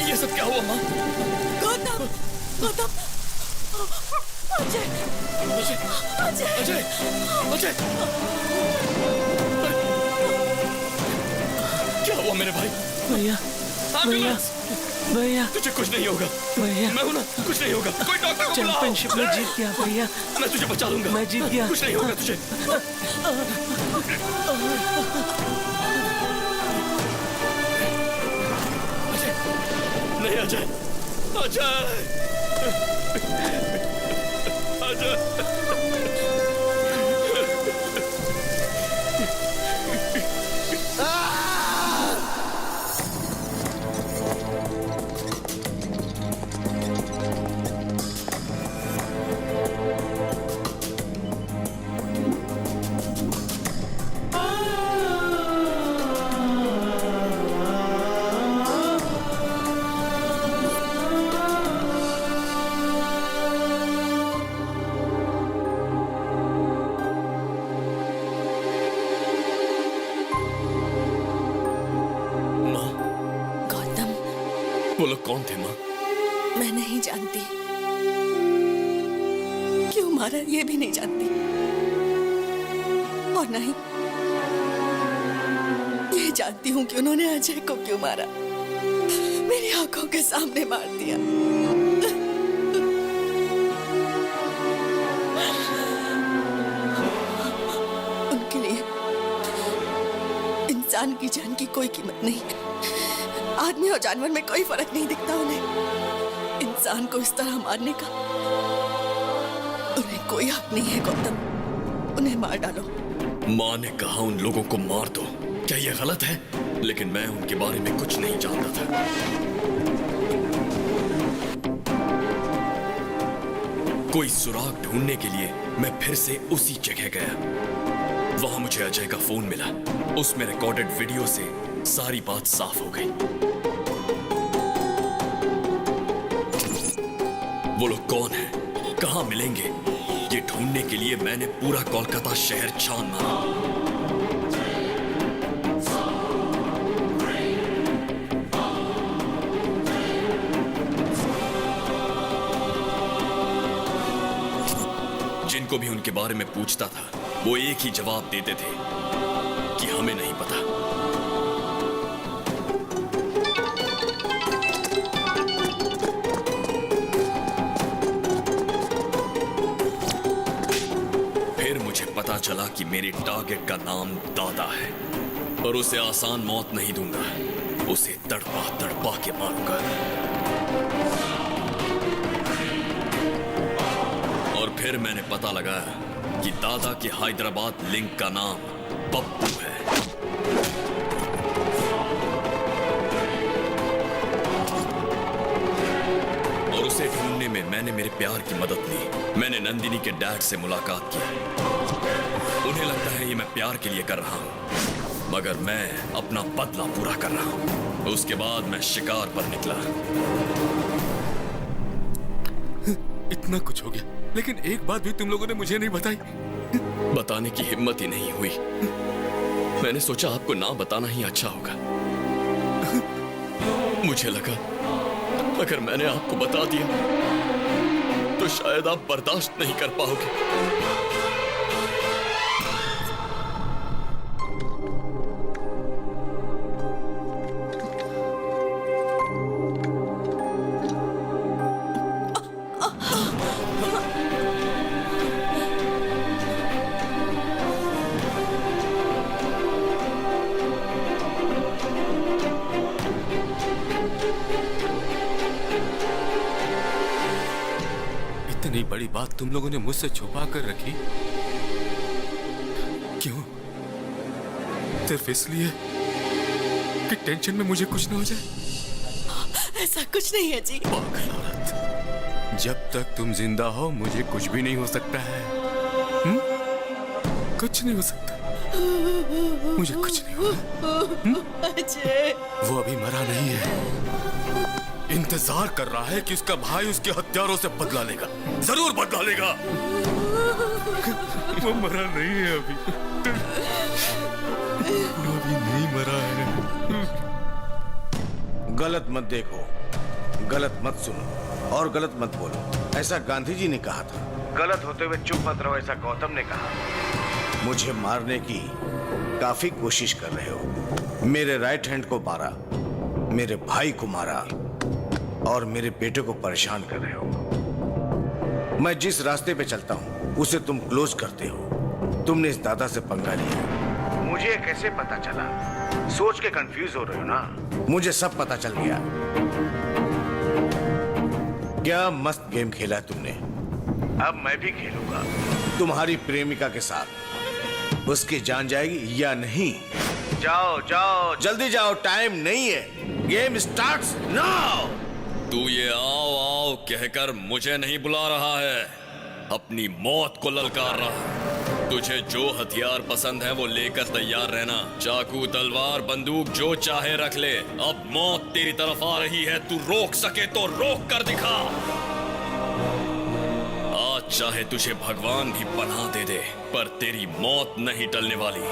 H: ये सब क्या हुआ माँ?
G: गौतम, गौतम, अजय,
H: अजय,
G: अजय,
H: अजय, अजय, क्या हुआ मेरे भाई?
I: भैया, भैया, भैया,
H: तुझे कुछ नहीं होगा।
I: भैया,
H: मैं हूं ना, कुछ नहीं होगा। कोई डॉक्टर को बुलाओ।
I: चैंपियनशिप में जीत गया भैया।
H: मैं तुझे बचा लूंगा।
I: मैं जीत गया।
H: कुछ नहीं होगा तुझे। नहीं अजय, अजय, अजय, वो लोग कौन थे माँ?
G: मैं नहीं जानती, क्यों मारा ये भी नहीं जानती, और नहीं ये जानती हूँ कि उन्होंने अजय को क्यों मारा, मेरी आंखों के सामने मार दिया। उनके लिए इंसान की जान की कोई कीमत नहीं, आदमी और जानवर में कोई फर्क नहीं दिखता उन्हें। इंसान को इस तरह मारने का उन्हें कोई हक नहीं है गौतम, उन्हें मार डालो।
H: माँ ने कहा उन लोगों को मार दो, क्या ये गलत है? लेकिन मैं उनके बारे में कुछ नहीं जानता था। कोई सुराग ढूंढने के लिए मैं फिर से उसी जगह गया। वहां मुझे अजय का फोन मिला। उसमें रिकॉर्डेड वीडियो से सारी बात साफ हो गई। वो लोग कौन हैं? कहां मिलेंगे? ये ढूंढने के लिए मैंने पूरा कोलकाता शहर छान मारा। जिनको भी उनके बारे में पूछता था वो एक ही जवाब देते थे कि हमें नहीं पता। फिर मुझे पता चला कि मेरे टारगेट का नाम दादा है और उसे आसान मौत नहीं दूंगा, उसे तड़पा तड़पा के मारूंगा। और फिर मैंने पता लगाया कि दादा के हैदराबाद लिंक का नाम पप्पू है। और उसे ढूंढने में मैंने मेरे प्यार की मदद ली। मैंने नंदिनी के डैड से मुलाकात की। उन्हें लगता है ये मैं प्यार के लिए कर रहा हूं, मगर मैं अपना बदला पूरा कर रहा हूं। उसके बाद मैं शिकार पर निकला।
R: इतना कुछ हो गया, लेकिन एक बात भी तुम लोगों ने मुझे नहीं बताई।
H: बताने की हिम्मत ही नहीं हुई। मैंने सोचा आपको ना बताना ही अच्छा होगा। मुझे लगा अगर मैंने आपको बता दिया तो शायद आप बर्दाश्त नहीं कर पाओगे।
R: इतनी बड़ी बात तुम लोगों ने मुझसे छुपा कर रखी, क्यों? सिर्फ इसलिए कि टेंशन में मुझे कुछ न हो जाए?
G: ऐसा कुछ नहीं है जी।
R: जब तक तुम जिंदा हो मुझे कुछ भी नहीं हो सकता है। कुछ नहीं हो सकता, मुझे कुछ नहीं होगा।
G: अजय
R: वो अभी मरा नहीं है, इंतजार कर रहा है कि उसका भाई उसके हत्यारों से बदला लेगा। जरूर बदला लेगा। वो मरा नहीं है अभी, वो अभी नहीं मरा है।
N: गलत मत देखो, गलत मत सुनो और गलत मत बोलो, ऐसा गांधी जी ने कहा था। गलत होते हुए चुप मत रहो, ऐसा गौतम ने कहा। मुझे मारने की काफी कोशिश कर रहे हो। मेरे राइट हैंड को मारा, मेरे भाई को मारा और मेरे बेटे को परेशान कर रहे हो। मैं जिस रास्ते पे चलता हूं उसे तुम क्लोज करते हो। तुमने इस दादा से पंगा लिया। मुझे कैसे पता चला? सोच के कंफ्यूज हो रहे हो ना? मुझे सब पता चल गया। क्या मस्त गेम खेला तुमने। अब मैं भी खेलूंगा तुम्हारी प्रेमिका के साथ। उसकी जान जाएगी या नहीं? जाओ जाओ जल्दी जाओ, टाइम नहीं है। Game starts now.
H: तू ये आओ आओ कहकर मुझे नहीं बुला रहा है, अपनी मौत को ललकार रहा है। तुझे जो हथियार पसंद है वो लेकर तैयार रहना। चाकू, तलवार, बंदूक जो चाहे रख ले। अब मौत तेरी तरफ आ रही है, तू रोक सके तो रोक कर दिखा। आज चाहे तुझे भगवान भी पनाह दे दे, पर तेरी मौत नहीं टलने वाली।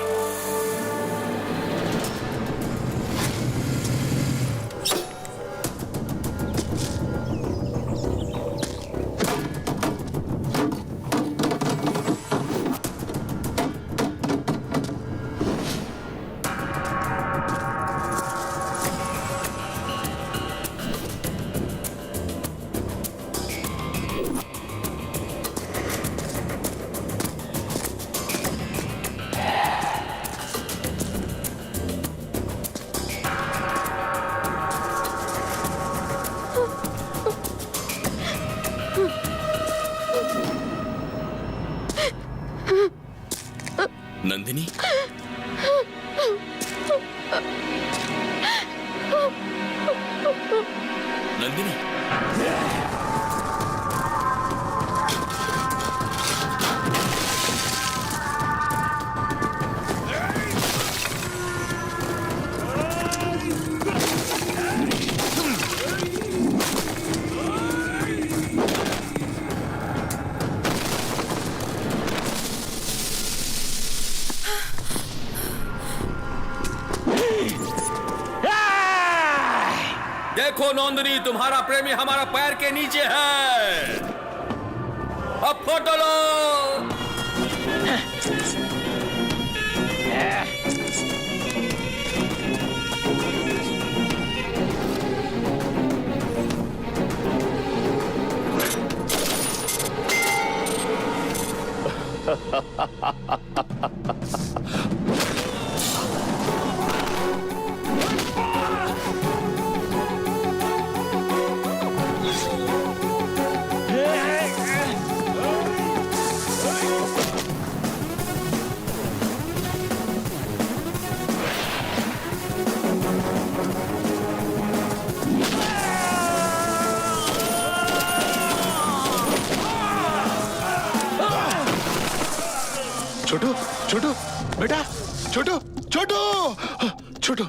R: नंदिनी नंदिनी
H: देखो नंदिनी, तुम्हारा प्रेमी हमारा पैर के नीचे है। अब फोटो लो।
R: छोटू छोटू बेटा छोटू छोटू छोटू